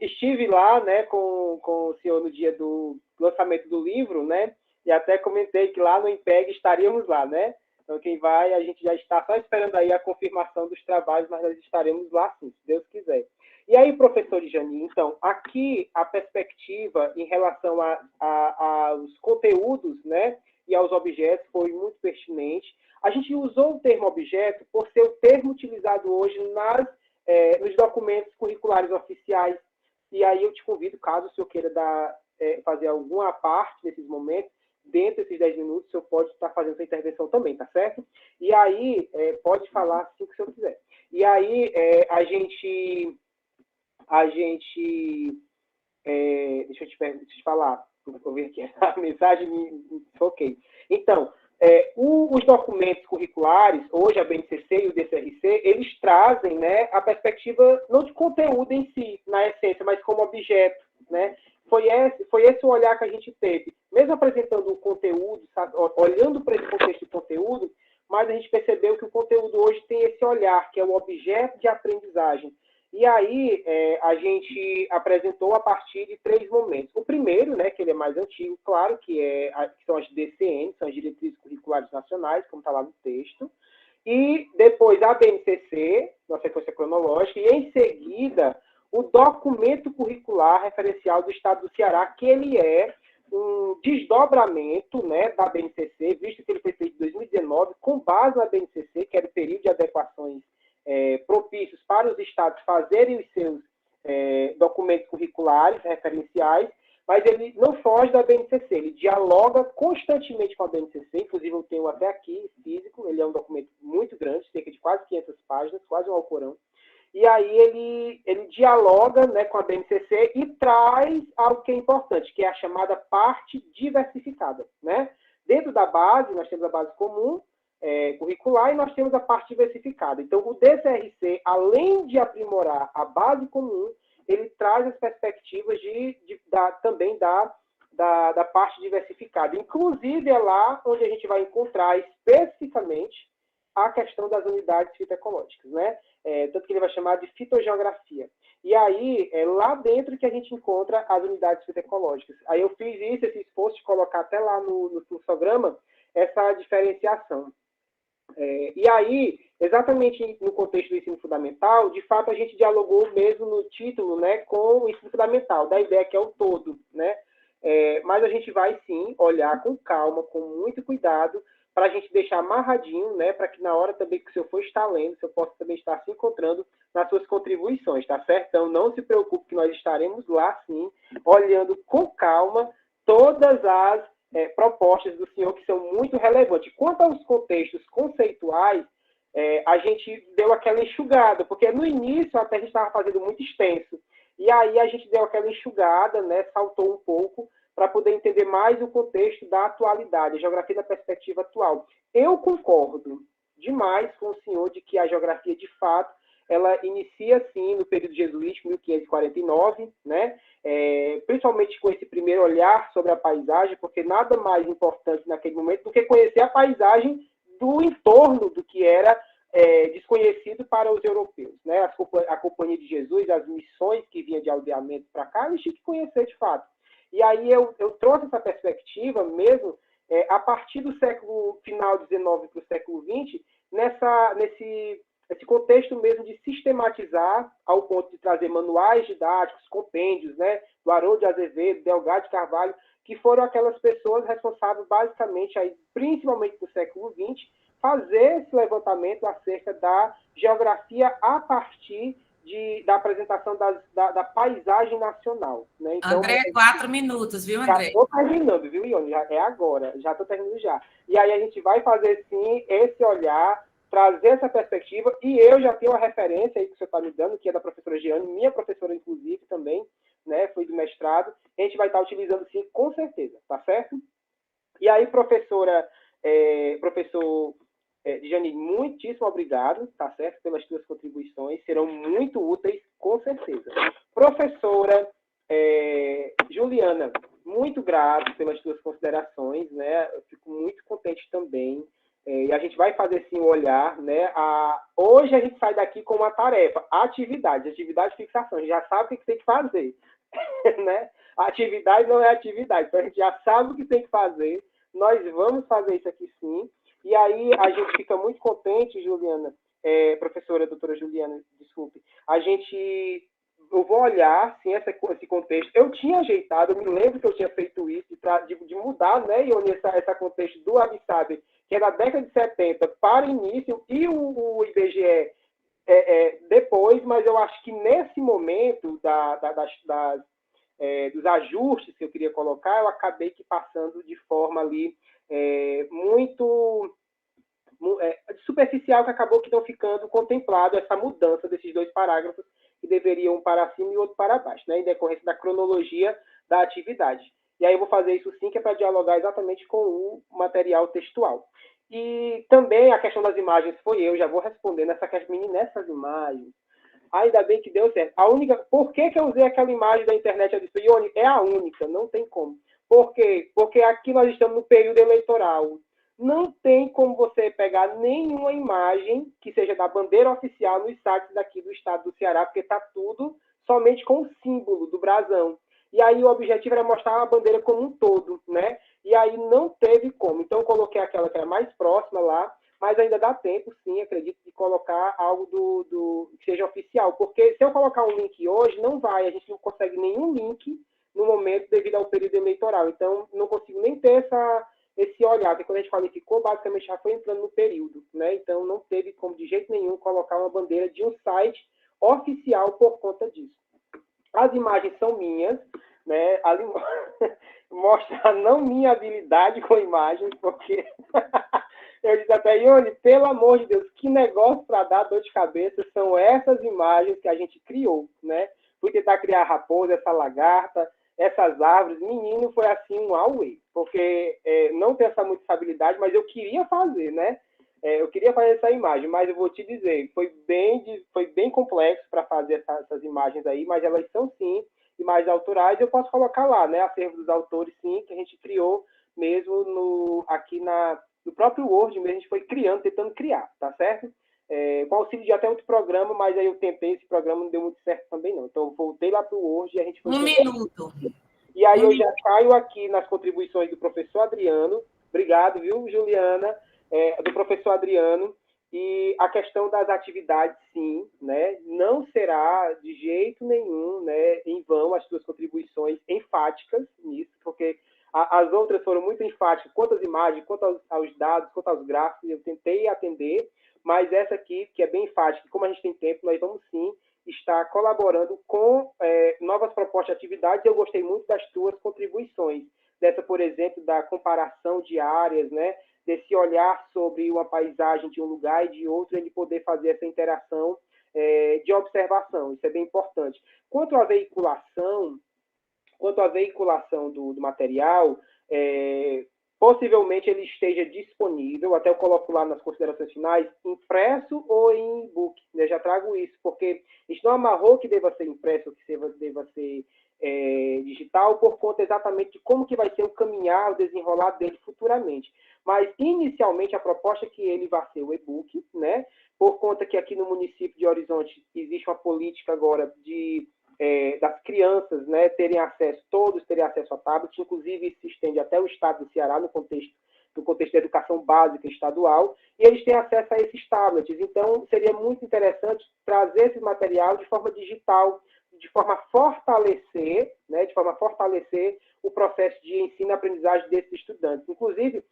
estive lá, né, com o senhor no dia do lançamento do livro, né, e até comentei que lá no IMPEG estaríamos lá, né? Então, quem vai, a gente já está só esperando aí a confirmação dos trabalhos, mas nós estaremos lá, sim, se Deus quiser. E aí, professor Djani, então, aqui a perspectiva em relação aos conteúdos, né, e aos objetos foi muito pertinente. A gente usou o termo objeto por ser o termo utilizado hoje nos documentos curriculares oficiais. E aí eu te convido, caso o senhor queira fazer alguma parte nesses momentos, dentro desses 10 minutos, o senhor pode estar fazendo sua intervenção também, tá certo? E aí, pode falar assim que o senhor quiser. E aí, a gente deixa eu te falar, vou ver aqui, a mensagem me foquei. Então, os documentos curriculares, hoje a BNCC e o DCRC, eles trazem, né, a perspectiva não de conteúdo em si, na essência, mas como objeto, né? Foi esse o olhar que a gente teve. Mesmo apresentando o conteúdo, sabe, olhando para esse contexto de conteúdo, mas a gente percebeu que o conteúdo hoje tem esse olhar, que é o objeto de aprendizagem. E aí, a gente apresentou a partir de 3 momentos. O primeiro, né, que ele é mais antigo, claro, que são as DCN, são as Diretrizes Curriculares Nacionais, como está lá no texto. E depois a BNCC, na sequência cronológica, e em seguida o documento curricular referencial do Estado do Ceará, que ele é um desdobramento, né, da BNCC, visto que ele foi feito em 2019, com base na BNCC, que era o período de adequações propícios para os estados fazerem os seus documentos curriculares referenciais, mas ele não foge da BNCC, ele dialoga constantemente com a BNCC, inclusive eu tenho até aqui físico, ele é um documento muito grande, cerca de quase 500 páginas, quase um alcorão, e aí ele dialoga, né, com a BNCC e traz algo que é importante, que é a chamada parte diversificada, né? Dentro da base, nós temos a base comum, curricular, e nós temos a parte diversificada. Então, o DCRC, além de aprimorar a base comum, ele traz as perspectivas também da parte diversificada. Inclusive, é lá onde a gente vai encontrar especificamente a questão das unidades fitoecológicas, né? Tanto que ele vai chamar de fitogeografia. E aí, é lá dentro que a gente encontra as unidades fitoecológicas. Aí eu fiz esse esforço de colocar até lá no fluxograma essa diferenciação. E aí, exatamente no contexto do ensino fundamental, de fato, a gente dialogou mesmo no título, né, com o ensino fundamental, da ideia que é o todo, né? Mas a gente vai, sim, olhar com calma, com muito cuidado, para a gente deixar amarradinho, né, para que na hora também que o senhor for estar lendo, o senhor possa também estar se encontrando nas suas contribuições, tá certo? Então, não se preocupe que nós estaremos lá, sim, olhando com calma todas as propostas do senhor que são muito relevantes. Quanto aos contextos conceituais, a gente deu aquela enxugada, porque no início até a gente estava fazendo muito extenso, e aí a gente deu aquela enxugada, né, saltou um pouco, para poder entender mais o contexto da atualidade, a geografia da perspectiva atual. Eu concordo demais com o senhor de que a geografia, de fato, ela inicia, sim, no período jesuítico, 1549, né? Principalmente com esse primeiro olhar sobre a paisagem, porque nada mais importante naquele momento do que conhecer a paisagem do entorno do que era desconhecido para os europeus, né? A Companhia de Jesus, as missões que vinham de aldeamento para cá, eles tinham que conhecer de fato. E aí eu trouxe essa perspectiva mesmo a partir do final do XIX para o século XX, nesse contexto mesmo de sistematizar ao ponto de trazer manuais didáticos, compêndios, né, do Haroldo de Azevedo, Delgado de Carvalho, que foram aquelas pessoas responsáveis basicamente, aí, principalmente no século XX, fazer esse levantamento acerca da geografia a partir da apresentação da paisagem nacional. Né? Então, André, 4 minutos, viu, André? Já estou terminando, viu, Ione? É agora, já estou terminando já. E aí a gente vai fazer, sim, esse olhar, trazer essa perspectiva, e eu já tenho uma referência aí que o senhor está me dando, que é da professora Giane, minha professora, inclusive, também, né, foi do mestrado, a gente vai estar utilizando, sim, com certeza, tá certo? E aí, professor Djani, muitíssimo obrigado, tá certo, pelas tuas contribuições, serão muito úteis, com certeza. Professora Juliana, muito grato pelas tuas considerações, né? Eu fico muito contente também. E a gente vai fazer sim o olhar, né? Hoje a gente sai daqui com uma tarefa, atividade de fixação, a gente já sabe o que tem que fazer, né? A atividade não é atividade, então a gente já sabe o que tem que fazer, nós vamos fazer isso aqui sim, e aí a gente fica muito contente, Juliana, professora, doutora Juliana, desculpe, eu vou olhar, sim, esse contexto. Eu tinha ajeitado, eu me lembro que eu tinha feito isso, de mudar, né, Ione, esse contexto do ABSAB, que é da década de 70 para o início, e o IBGE depois, mas eu acho que nesse momento dos ajustes que eu queria colocar, eu acabei que passando de forma ali muito superficial, que acabou que não ficando contemplado essa mudança desses dois parágrafos, que deveriam um para cima e outro para baixo, né, em decorrência da cronologia da atividade. E aí eu vou fazer isso sim, que é para dialogar exatamente com o material textual. E também a questão das imagens eu já vou responder nessas imagens. Ainda bem que deu certo. Por que eu usei aquela imagem da internet? Eu disse, Ione, é a única, não tem como. Por quê? Porque aqui nós estamos no período eleitoral. Não tem como você pegar nenhuma imagem que seja da bandeira oficial nos sites daqui do estado do Ceará, porque está tudo somente com o símbolo do brasão. E aí o objetivo era mostrar a bandeira como um todo, né? E aí não teve como. Então eu coloquei aquela que era mais próxima lá, mas ainda dá tempo, sim, acredito, de colocar algo que seja oficial. Porque se eu colocar um link hoje, não vai. A gente não consegue nenhum link no momento devido ao período eleitoral. Então não consigo nem ter esse olhar, porque quando a gente qualificou, basicamente já foi entrando no período, né? Então não teve como de jeito nenhum colocar uma bandeira de um site oficial por conta disso. As imagens são minhas, né? Ali mostra não minha habilidade com imagens, porque eu disse até, Ione, pelo amor de Deus, que negócio para dar dor de cabeça são essas imagens que a gente criou, né? Fui tentar criar a raposa, essa lagarta, essas árvores, menino, foi assim um auê, porque não tem essa muita habilidade, mas eu queria fazer, né? Eu queria fazer essa imagem, mas eu vou te dizer, foi bem complexo para fazer essas imagens aí, mas elas são sim imagens autorais, eu posso colocar lá, né? Acervo dos autores, sim, que a gente criou mesmo aqui no próprio Word mesmo, a gente foi tentando criar, tá certo? Com auxílio de até outro programa, mas aí eu tentei, esse programa não deu muito certo também não. Então eu voltei lá para o Word e a gente foi... Um minuto. E aí eu já caio aqui nas contribuições do professor Adriano. Obrigado, viu, Juliana? Do professor Adriano. E a questão das atividades, sim, né? Não será de jeito nenhum, né, em vão as suas contribuições enfáticas nisso, porque as outras foram muito enfáticas, quanto às imagens, quanto aos dados, quanto aos gráficos, eu tentei atender, mas essa aqui, que é bem enfática, como a gente tem tempo, nós vamos sim estar colaborando com novas propostas de atividades. Eu gostei muito das tuas contribuições, dessa, por exemplo, da comparação de áreas, né, desse olhar sobre uma paisagem de um lugar e de outro, ele poder fazer essa interação de observação, isso é bem importante. Quanto à veiculação do material, possivelmente ele esteja disponível, até eu coloco lá nas considerações finais, impresso ou em e-book, né? Já trago isso, porque a gente não amarrou que deva ser impresso ou que deva ser digital, por conta exatamente de como que vai ser o caminhar, o desenrolar dele futuramente. Mas, inicialmente, a proposta é que ele vai ser o e-book, né? Por conta que aqui no município de Horizonte existe uma política agora das crianças, né, todos terem acesso a tablet, inclusive isso se estende até o estado do Ceará, no contexto da educação básica estadual, e eles têm acesso a esses tablets. Então, seria muito interessante trazer esse material de forma digital, de forma a fortalecer, né, o processo de ensino e aprendizagem desses estudantes. Inclusive,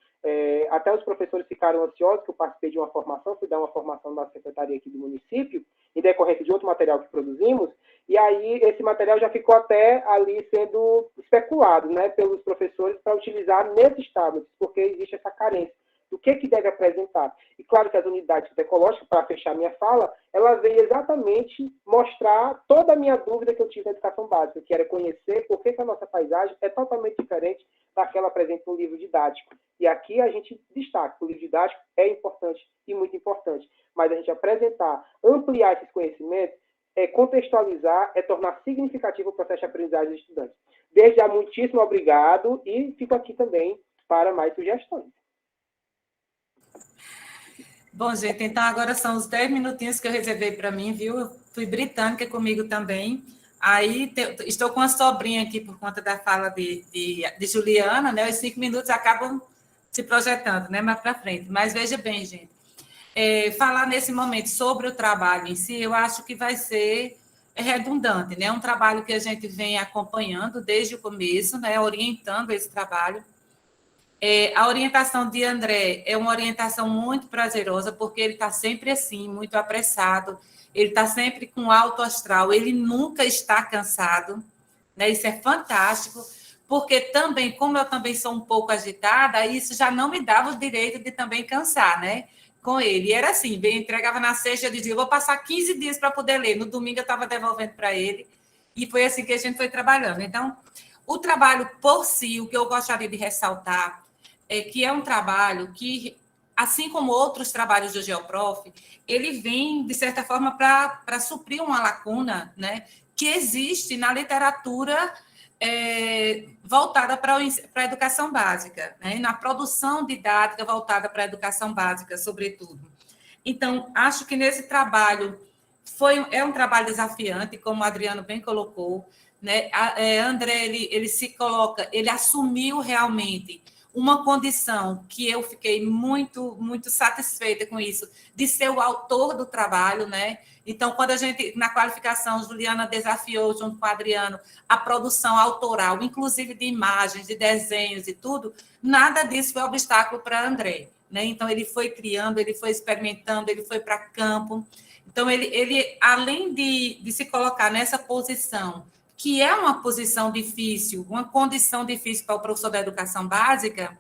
até os professores ficaram ansiosos, que eu participei de uma formação, fui dar uma formação na secretaria aqui do município, em decorrência de outro material que produzimos, e aí esse material já ficou até ali sendo especulado, né, pelos professores para utilizar nesses tablets, porque existe essa carência do que deve apresentar. E claro que as unidades ecológicas, para fechar minha fala, ela veio exatamente mostrar toda a minha dúvida que eu tive na educação básica, que era conhecer por que a nossa paisagem é totalmente diferente daquela presente no livro didático. E aqui a gente destaca que o livro didático é importante e muito importante, mas a gente apresentar, ampliar esses conhecimentos, é contextualizar, é tornar significativo o processo de aprendizagem dos estudantes. Desde já, muitíssimo obrigado e fico aqui também para mais sugestões. Bom, gente, então agora são os 10 minutinhos que eu reservei para mim, viu? Eu fui britânica comigo também. Aí estou com a sobrinha aqui por conta da fala de Juliana, né? Os 5 minutos acabam se projetando, né? Mais para frente. Mas veja bem, gente, falar nesse momento sobre o trabalho em si, eu acho que vai ser redundante, né? É um trabalho que a gente vem acompanhando desde o começo, né? Orientando esse trabalho. A orientação de André é uma orientação muito prazerosa, porque ele está sempre assim, muito apressado, ele está sempre com alto astral, ele nunca está cansado, né? Isso é fantástico, porque também, como eu também sou um pouco agitada, isso já não me dava o direito de também cansar, né? Com ele. E era assim, entregava na sexta, eu dizia, eu vou passar 15 dias para poder ler. No domingo eu estava devolvendo para ele, e foi assim que a gente foi trabalhando. Então, o trabalho por si, o que eu gostaria de ressaltar, é que é um trabalho que, assim como outros trabalhos do GeoProf, ele vem, de certa forma, para suprir uma lacuna, né, que existe na literatura voltada para a educação básica, né, na produção didática voltada para a educação básica, sobretudo. Então, acho que nesse trabalho é um trabalho desafiante, como o Adriano bem colocou, né? André, ele se coloca, ele assumiu realmente uma condição que eu fiquei muito, muito satisfeita com isso, de ser o autor do trabalho, né? Então, quando a gente, na qualificação, Juliana desafiou, junto com o Adriano, a produção autoral, inclusive de imagens, de desenhos e tudo, nada disso foi obstáculo para André, né? Então, ele foi criando, ele foi experimentando, ele foi para campo. Então, ele além de se colocar nessa posição, que é uma posição difícil, uma condição difícil para o professor da educação básica,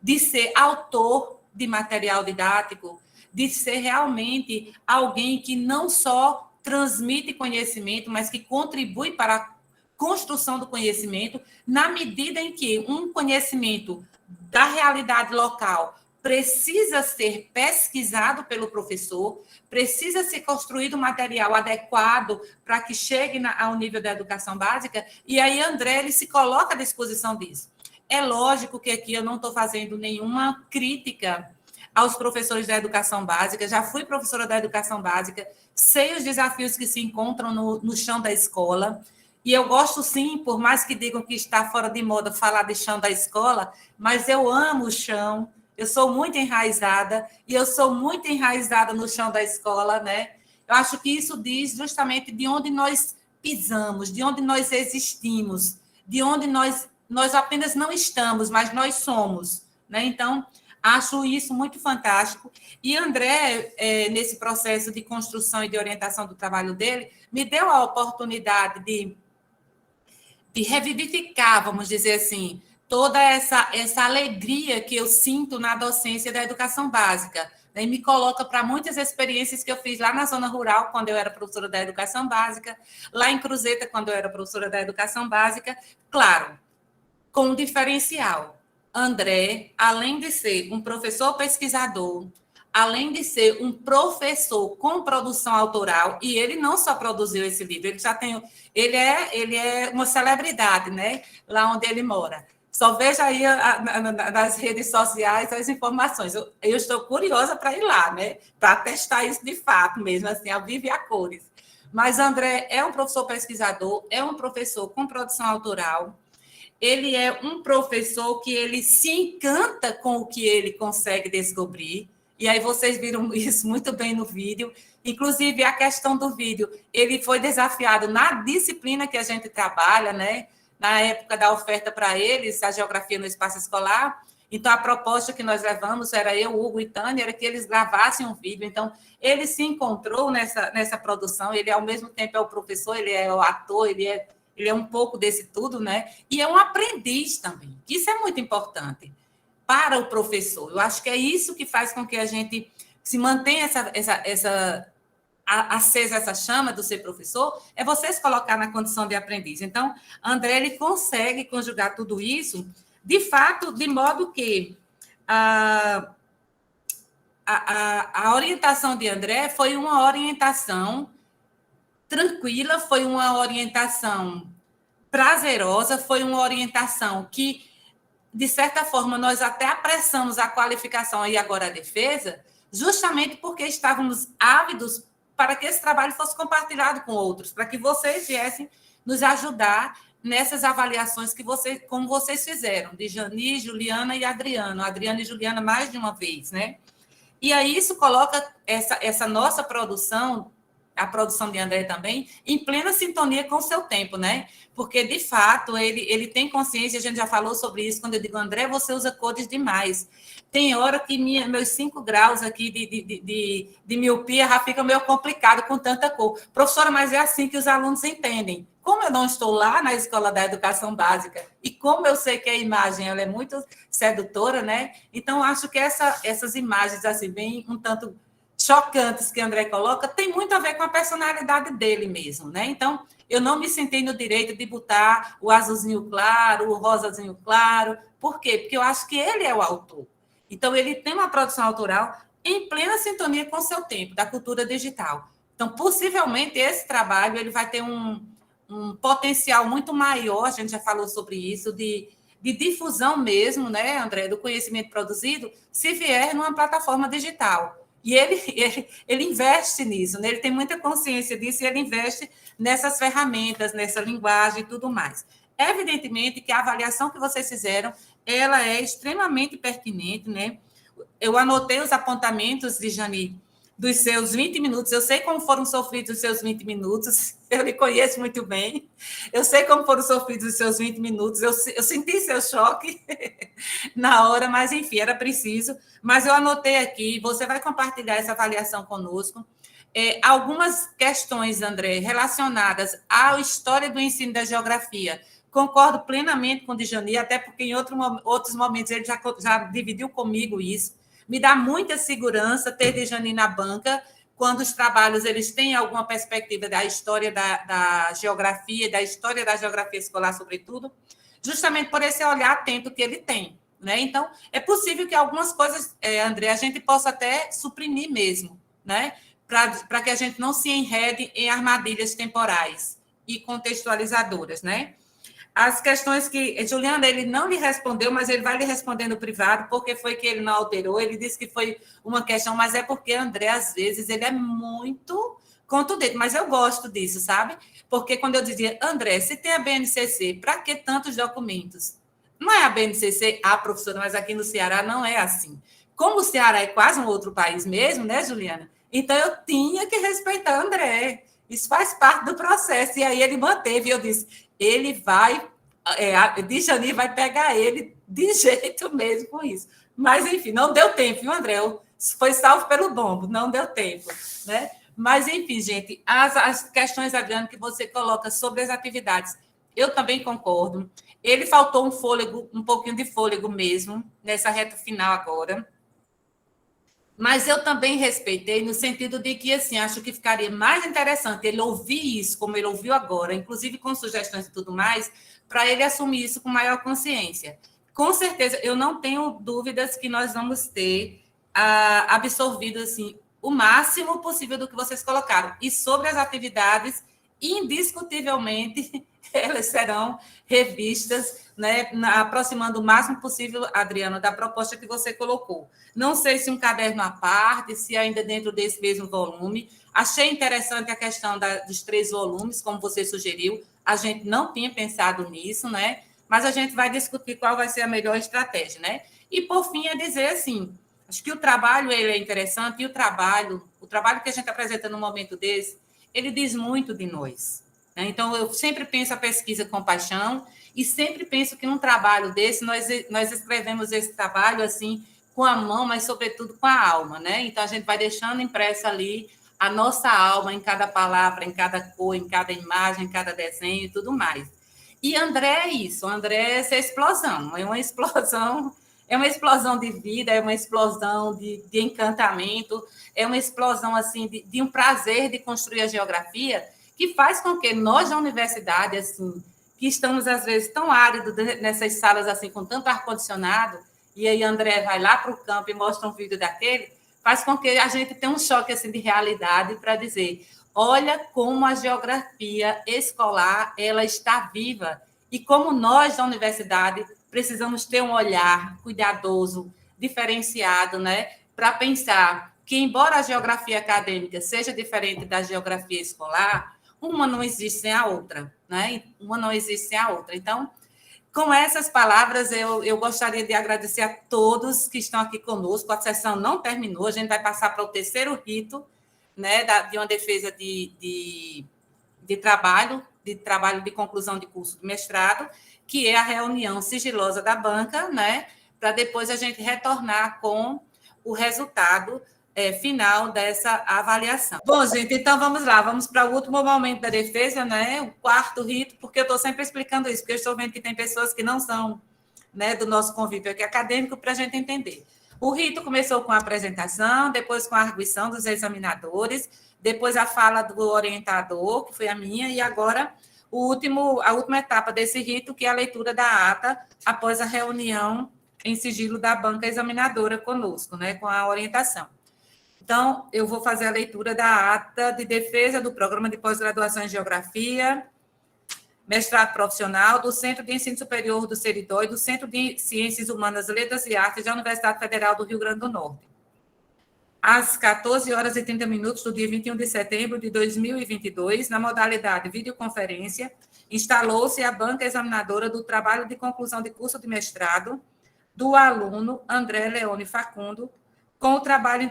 de ser autor de material didático, de ser realmente alguém que não só transmite conhecimento, mas que contribui para a construção do conhecimento, na medida em que um conhecimento da realidade local precisa ser pesquisado pelo professor, precisa ser construído um material adequado para que chegue ao nível da educação básica, e aí André ele se coloca à disposição disso. É lógico que aqui eu não estou fazendo nenhuma crítica aos professores da educação básica, já fui professora da educação básica, sei os desafios que se encontram no chão da escola, e eu gosto sim, por mais que digam que está fora de moda falar de chão da escola, mas eu amo o chão, eu sou muito enraizada, e eu sou muito enraizada no chão da escola, né? Eu acho que isso diz justamente de onde nós pisamos, de onde nós existimos, de onde nós apenas não estamos, mas nós somos, né? Então, acho isso muito fantástico. E André, nesse processo de construção e de orientação do trabalho dele, me deu a oportunidade de revivificar, vamos dizer assim, toda essa alegria que eu sinto na docência da educação básica, né? E me coloca para muitas experiências que eu fiz lá na zona rural, quando eu era professora da educação básica, lá em Cruzeta, quando eu era professora da educação básica, claro, com um diferencial. André, além de ser um professor pesquisador, além de ser um professor com produção autoral, e ele não só produziu esse livro, ele já tem, ele é uma celebridade, né? Lá onde ele mora. Só veja aí nas redes sociais as informações. Eu estou curiosa para ir lá, né? Para testar isso de fato mesmo, assim, ao vivo e a cores. Mas André é um professor pesquisador, é um professor com produção autoral. Ele é um professor que ele se encanta com o que ele consegue descobrir. E aí vocês viram isso muito bem no vídeo. Inclusive, a questão do vídeo, ele foi desafiado na disciplina que a gente trabalha, né? Na época da oferta para eles, a geografia no espaço escolar. Então, a proposta que nós levamos era eu, Hugo e Tânia, era que eles gravassem um vídeo. Então, ele se encontrou nessa produção. Ele, ao mesmo tempo, é o professor, ele é o ator, ele é um pouco desse tudo, né? E é um aprendiz também. Isso é muito importante. para o professor. Eu acho que é isso que faz com que a gente se mantenha acesa essa chama do ser professor, é você se colocar na condição de aprendiz. Então, André, ele consegue conjugar tudo isso, de fato, de modo que a orientação de André foi uma orientação tranquila, foi uma orientação prazerosa, foi uma orientação que, de certa forma, nós até apressamos a qualificação e agora a defesa, justamente porque estávamos ávidos para que esse trabalho fosse compartilhado com outros, para que vocês viessem nos ajudar nessas avaliações como vocês fizeram, de Jani, Juliana e Adriano. Adriana e Juliana mais de uma vez, né? E aí isso coloca essa nossa produção, a produção de André também, em plena sintonia com o seu tempo, né? Porque, de fato, ele tem consciência, a gente já falou sobre isso, quando eu digo, André, você usa cores demais. Tem hora que meus 5 graus aqui de miopia já fica meio complicado com tanta cor. Professora, mas é assim que os alunos entendem. Como eu não estou lá na escola da educação básica e como eu sei que a imagem ela é muito sedutora, né? Então, acho que essas imagens, assim, bem um tanto chocantes que André coloca, tem muito a ver com a personalidade dele mesmo, né? Então, eu não me senti no direito de botar o azulzinho claro, o rosazinho claro. Por quê? Porque eu acho que ele é o autor. Então, ele tem uma produção autoral em plena sintonia com o seu tempo, da cultura digital. Então, possivelmente, esse trabalho ele vai ter um potencial muito maior, a gente já falou sobre isso, de difusão mesmo, né, André, do conhecimento produzido, se vier numa plataforma digital. E ele investe nisso, né? Ele tem muita consciência disso e ele investe nessas ferramentas, nessa linguagem e tudo mais. Evidentemente que a avaliação que vocês fizeram, ela é extremamente pertinente, né? Eu anotei os apontamentos de Jani dos seus 20 minutos, eu sei como foram sofridos os seus 20 minutos, eu lhe conheço muito bem, eu sei como foram sofridos os seus 20 minutos, eu senti seu choque na hora, mas enfim, era preciso, mas eu anotei aqui, você vai compartilhar essa avaliação conosco, algumas questões, André, relacionadas à história do ensino da geografia. Concordo plenamente com o Djani, até porque em outros momentos ele já dividiu comigo isso. Me dá muita segurança ter Djani na banca, quando os trabalhos eles têm alguma perspectiva da história da geografia, da história da geografia escolar, sobretudo, justamente por esse olhar atento que ele tem. Né? Então, é possível que algumas coisas, André, a gente possa até suprimir mesmo, né? Para que a gente não se enrede em armadilhas temporais e contextualizadoras, né? As questões que Juliana, ele não lhe respondeu, mas ele vai lhe responder no privado, porque foi que ele não alterou, ele disse que foi uma questão, mas é porque André, às vezes, ele é muito contundente, mas eu gosto disso, sabe? Porque quando eu dizia, André, se tem a BNCC, para que tantos documentos? Não é a BNCC, professora, mas aqui no Ceará não é assim. Como o Ceará é quase um outro país mesmo, né, Juliana? Então, eu tinha que respeitar André. Isso faz parte do processo. E aí ele manteve, eu disse, ele vai, Djani vai pegar ele de jeito mesmo com isso. Mas, enfim, não deu tempo, viu, André? Foi salvo pelo dombo, não deu tempo, né? Mas, enfim, gente, as questões, Adriano, que você coloca sobre as atividades, eu também concordo. Ele faltou um pouquinho de fôlego mesmo, nessa reta final agora. Mas eu também respeitei no sentido de que, assim, acho que ficaria mais interessante ele ouvir isso, como ele ouviu agora, inclusive com sugestões e tudo mais, para ele assumir isso com maior consciência. Com certeza, eu não tenho dúvidas que nós vamos ter absorvido, assim, o máximo possível do que vocês colocaram. E sobre as atividades, indiscutivelmente, elas serão revistas, né, aproximando o máximo possível, Adriano, da proposta que você colocou. Não sei se um caderno à parte, se ainda dentro desse mesmo volume. Achei interessante a questão dos 3 volumes, como você sugeriu. A gente não tinha pensado nisso, né? Mas a gente vai discutir qual vai ser a melhor estratégia, né? E, por fim, é dizer assim, acho que o trabalho ele é interessante e o trabalho que a gente apresenta num momento desse, ele diz muito de nós. Né? Então, eu sempre penso a pesquisa com paixão e sempre penso que num trabalho desse, nós escrevemos esse trabalho assim, com a mão, mas, sobretudo, com a alma. Né? Então, a gente vai deixando impressa ali a nossa alma em cada palavra, em cada cor, em cada imagem, em cada desenho e tudo mais. E André é isso, André é essa explosão, é uma explosão é uma explosão de vida, é uma explosão de encantamento, é uma explosão assim de um prazer de construir a geografia, que faz com que nós da universidade, assim, que estamos às vezes tão áridos nessas salas assim com tanto ar-condicionado, e aí André vai lá para o campo e mostra um vídeo daquele, faz com que a gente tenha um choque assim de realidade para dizer, olha como a geografia escolar ela está viva e como nós da universidade precisamos ter um olhar cuidadoso, diferenciado, né, para pensar que, embora a geografia acadêmica seja diferente da geografia escolar, uma não existe sem a outra, né? Uma não existe sem a outra. Então, com essas palavras, eu gostaria de agradecer a todos que estão aqui conosco. A sessão não terminou, a gente vai passar para o terceiro rito, né, de uma defesa de trabalho de conclusão de curso de mestrado, que é a reunião sigilosa da banca, né, para depois a gente retornar com o resultado final dessa avaliação. Bom, gente, então vamos lá, vamos para o último momento da defesa, né, o quarto rito, porque eu estou sempre explicando isso, porque eu estou vendo que tem pessoas que não são, né, do nosso convívio aqui acadêmico, para a gente entender. O rito começou com a apresentação, depois com a arguição dos examinadores, depois a fala do orientador, que foi a minha, e agora a última etapa desse rito, que é a leitura da ata após a reunião em sigilo da banca examinadora conosco, né, com a orientação. Então, eu vou fazer a leitura da ata de defesa do Programa de Pós-Graduação em Geografia, mestrado profissional do Centro de Ensino Superior do Seridó e do Centro de Ciências Humanas, Letras e Artes da Universidade Federal do Rio Grande do Norte. Às 14h30 do dia 21 de setembro de 2022, na modalidade videoconferência, instalou-se a banca examinadora do trabalho de conclusão de curso de mestrado do aluno André Leone Facundo, com o trabalho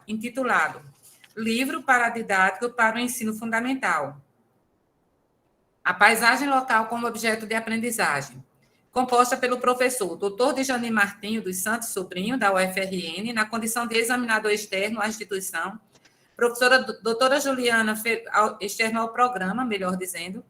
intitulado Livro Paradidático para o Ensino Fundamental. A paisagem local como objeto de aprendizagem, composta pelo professor Dr. Djani Martinho dos Santos Sobrinho, da UFRN, na condição de examinador externo à instituição, professora doutora Juliana, externo ao programa, melhor dizendo,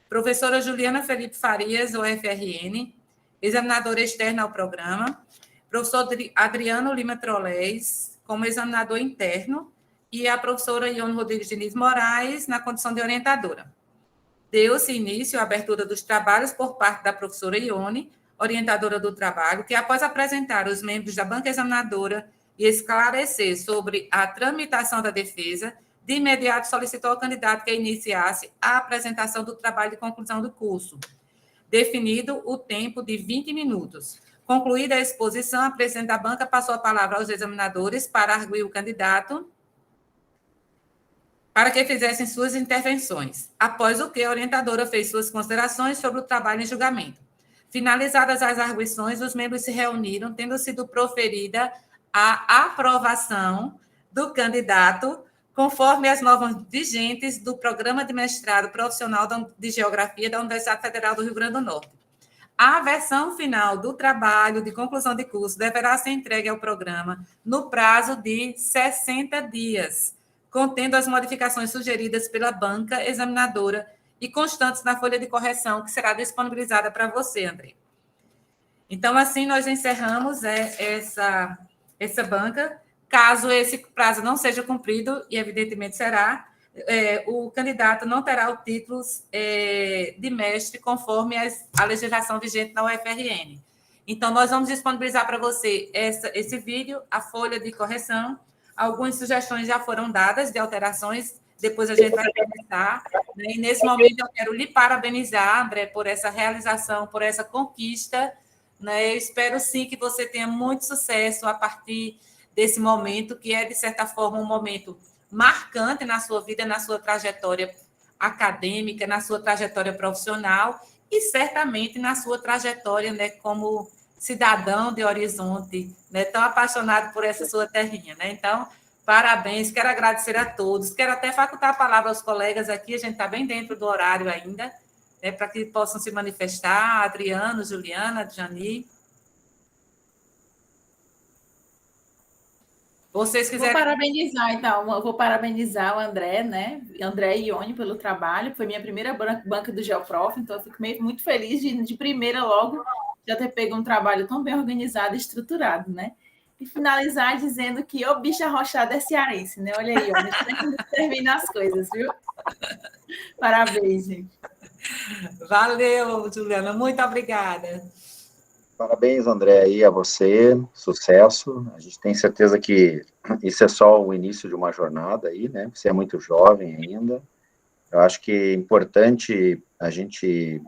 professora Juliana Felipe Farias, UFRN, examinadora externa ao programa, professor Adriano Lima Trolés, como examinador interno, e a professora Ione Rodrigues Diniz Moraes, na condição de orientadora. Deu-se início à abertura dos trabalhos por parte da professora Ione, orientadora do trabalho, que, após apresentar os membros da banca examinadora e esclarecer sobre a tramitação da defesa, de imediato solicitou ao candidato que iniciasse a apresentação do trabalho de conclusão do curso, definido o tempo de 20 minutos. Concluída a exposição, a presidente da banca passou a palavra aos examinadores para arguir o candidato para que fizessem suas intervenções, após o que a orientadora fez suas considerações sobre o trabalho em julgamento. Finalizadas as arguições, os membros se reuniram, tendo sido proferida a aprovação do candidato, conforme as normas vigentes do Programa de Mestrado Profissional de Geografia da Universidade Federal do Rio Grande do Norte. A versão final do trabalho de conclusão de curso deverá ser entregue ao programa no prazo de 60 dias, contendo as modificações sugeridas pela banca examinadora e constantes na folha de correção, que será disponibilizada para você, André. Então, assim, nós encerramos essa banca. Caso esse prazo não seja cumprido, e evidentemente será, o candidato não terá o título de mestre conforme a legislação vigente na UFRN. Então, nós vamos disponibilizar para você esse vídeo, a folha de correção. Algumas sugestões já foram dadas de alterações, depois a gente vai começar. Né? E nesse momento eu quero lhe parabenizar, André, por essa realização, por essa conquista. Né? Eu espero sim que você tenha muito sucesso a partir desse momento, que é, de certa forma, um momento marcante na sua vida, na sua trajetória acadêmica, na sua trajetória profissional e certamente na sua trajetória, né, como cidadão de Horizonte, né, tão apaixonado por essa sua terrinha, né? Então, parabéns, quero agradecer a todos, quero até facultar a palavra aos colegas aqui, a gente está bem dentro do horário ainda, né, para que possam se manifestar, Adriano, Juliana, Djani. Vocês quiserem... Vou parabenizar o André, né? André e Ione pelo trabalho, foi minha primeira banca do Geoprof, então eu fico muito feliz de primeira logo já ter pego um trabalho tão bem organizado e estruturado, né? E finalizar dizendo que o bicho arrochado é cearense, né? Olha aí, ó, deixa terminar as coisas, viu? Parabéns, gente. Valeu, Juliana, muito obrigada. Parabéns, André, aí a você, sucesso. A gente tem certeza que isso é só o início de uma jornada aí, né? Você é muito jovem ainda. Eu acho que é importante a gente,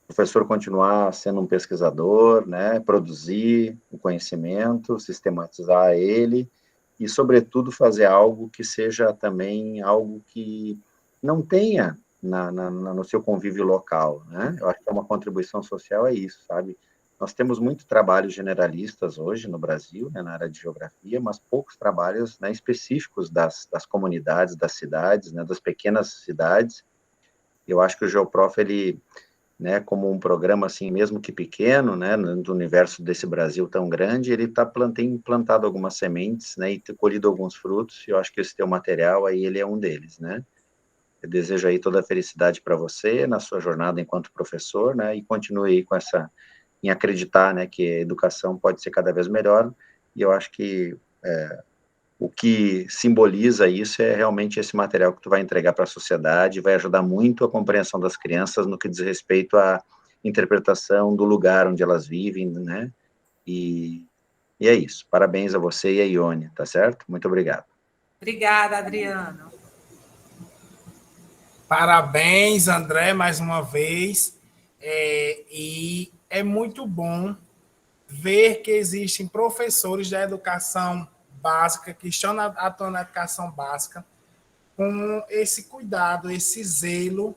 professor, continuar sendo um pesquisador, né? Produzir o conhecimento, sistematizar ele e, sobretudo, fazer algo que seja também algo que não tenha no seu convívio local, né? Eu acho que uma contribuição social é isso, sabe? Nós temos muitos trabalhos generalistas hoje no Brasil, né, na área de geografia, mas poucos trabalhos, né, específicos das comunidades, das cidades, né, das pequenas cidades. Eu acho que o GeoProf, ele, né, como um programa assim, mesmo que pequeno, né, no universo desse Brasil tão grande, ele tem plantado algumas sementes, né, e colhido alguns frutos, e eu acho que esse teu material aí, ele é um deles, né. Eu desejo aí toda a felicidade para você, na sua jornada enquanto professor, né, e continue aí com essa, em acreditar, né, que a educação pode ser cada vez melhor, e eu acho que o que simboliza isso é realmente esse material que tu vai entregar para a sociedade, vai ajudar muito a compreensão das crianças no que diz respeito à interpretação do lugar onde elas vivem, né, e é isso. Parabéns a você e a Ione, tá certo? Muito obrigado. Obrigada, Adriano. Parabéns, André, mais uma vez. E é muito bom ver que existem professores da educação básica, que estão atuando na educação básica, com esse cuidado, esse zelo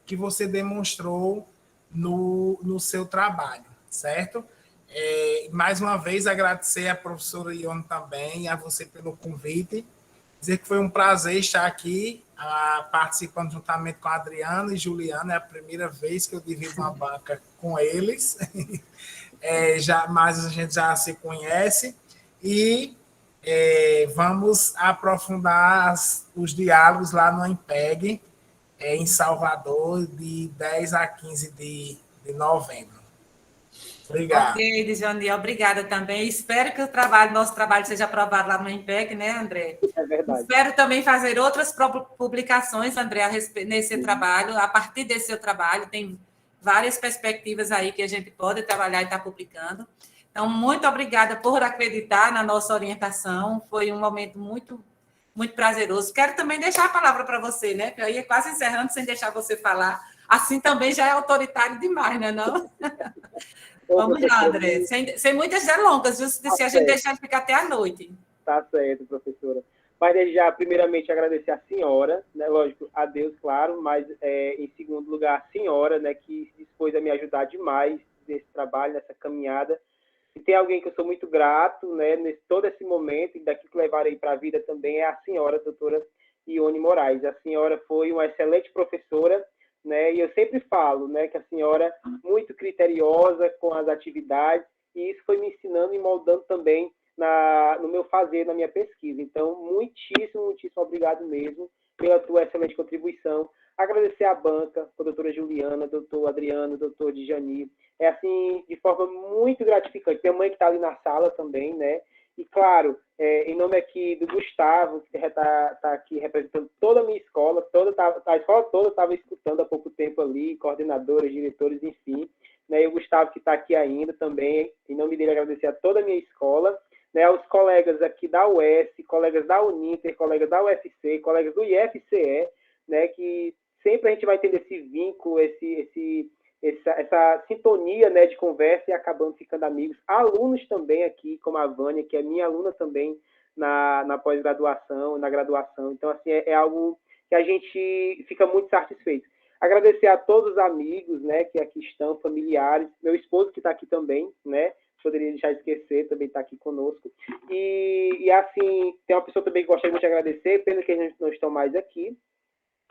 que você demonstrou no seu trabalho, certo? Mais uma vez, agradecer à professora Ione também, a você pelo convite, dizer que foi um prazer estar aqui participando juntamente com a Adriana e Juliana, é a primeira vez que eu divido uma banca com eles, mas a gente já se conhece, e vamos aprofundar os diálogos lá no IMPEG, em Salvador, de 10 a 15 de novembro. Obrigado. Ok, Djani, obrigada também. Espero que nosso trabalho seja aprovado lá no IMPEC, né, André? É verdade. Espero também fazer outras publicações, André, nesse trabalho. A partir desse seu trabalho, tem várias perspectivas aí que a gente pode trabalhar e estar publicando. Então, muito obrigada por acreditar na nossa orientação. Foi um momento muito, muito prazeroso. Quero também deixar a palavra para você, né? Eu ia quase encerrando sem deixar você falar. Assim também já é autoritário demais, né, não? Vamos lá, André. Sem muitas delongas, se a gente deixar de ficar até a noite. Tá certo, professora. Mas desde já, primeiramente, agradecer a senhora, né? Lógico, a Deus, claro, mas em segundo lugar, a senhora, né, que se dispôs a me ajudar demais nesse trabalho, nessa caminhada. E tem alguém que eu sou muito grato, né, nesse todo esse momento, e daqui que levarei para a vida também, é a senhora, doutora Ione Moraes. A senhora foi uma excelente professora, né, e eu sempre falo, né, que a senhora é muito criteriosa com as atividades, e isso foi me ensinando e moldando também no meu fazer, na minha pesquisa. Então, muitíssimo, muitíssimo obrigado mesmo pela tua excelente contribuição. Agradecer à banca, a doutora Juliana, doutor Adriano, doutor Djani. É assim, de forma muito gratificante. Minha mãe que está ali na sala também, né? E, claro, em nome aqui do Gustavo, que está aqui representando toda a minha escola, a escola toda estava escutando há pouco tempo ali, coordenadores, diretores, enfim. Né? E o Gustavo, que está aqui ainda também, em nome dele, agradecer a toda a minha escola, né, aos colegas aqui da UES, colegas da Uninter, colegas da UFC, colegas do IFCE, né, que sempre a gente vai tendo esse vínculo, essa sintonia, né, de conversa e acabando ficando amigos. Alunos também aqui, como a Vânia, que é minha aluna também na pós-graduação, na graduação. Então, assim, é algo que a gente fica muito satisfeito. Agradecer a todos os amigos, né, que aqui estão, familiares, meu esposo que está aqui também, né, poderia deixar de esquecer, também está aqui conosco. E assim, tem uma pessoa também que gostaria muito de agradecer, pena que eles não estão mais aqui.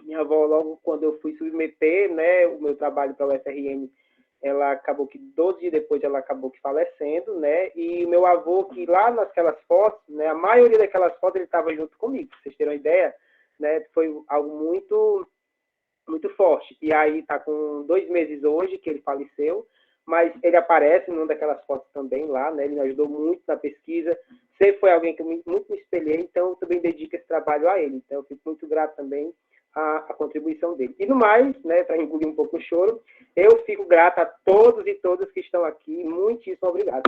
Minha avó, logo quando eu fui submeter, né, o meu trabalho para o UFRN, ela acabou que 12 dias depois ela acabou que falecendo, né, e o meu avô, que lá naquelas fotos, né, a maioria daquelas fotos ele estava junto comigo, pra vocês terem uma ideia, né, foi algo muito, muito forte. E aí está com 2 meses hoje que ele faleceu, mas ele aparece numa daquelas fotos também lá, né? Ele me ajudou muito na pesquisa, sempre foi alguém que eu muito me espelhei, então eu também dedico esse trabalho a ele. Então eu fico muito grato também à contribuição dele. E no mais, né, para engolir um pouco o choro, eu fico grato a todos e todas que estão aqui, muitíssimo obrigado.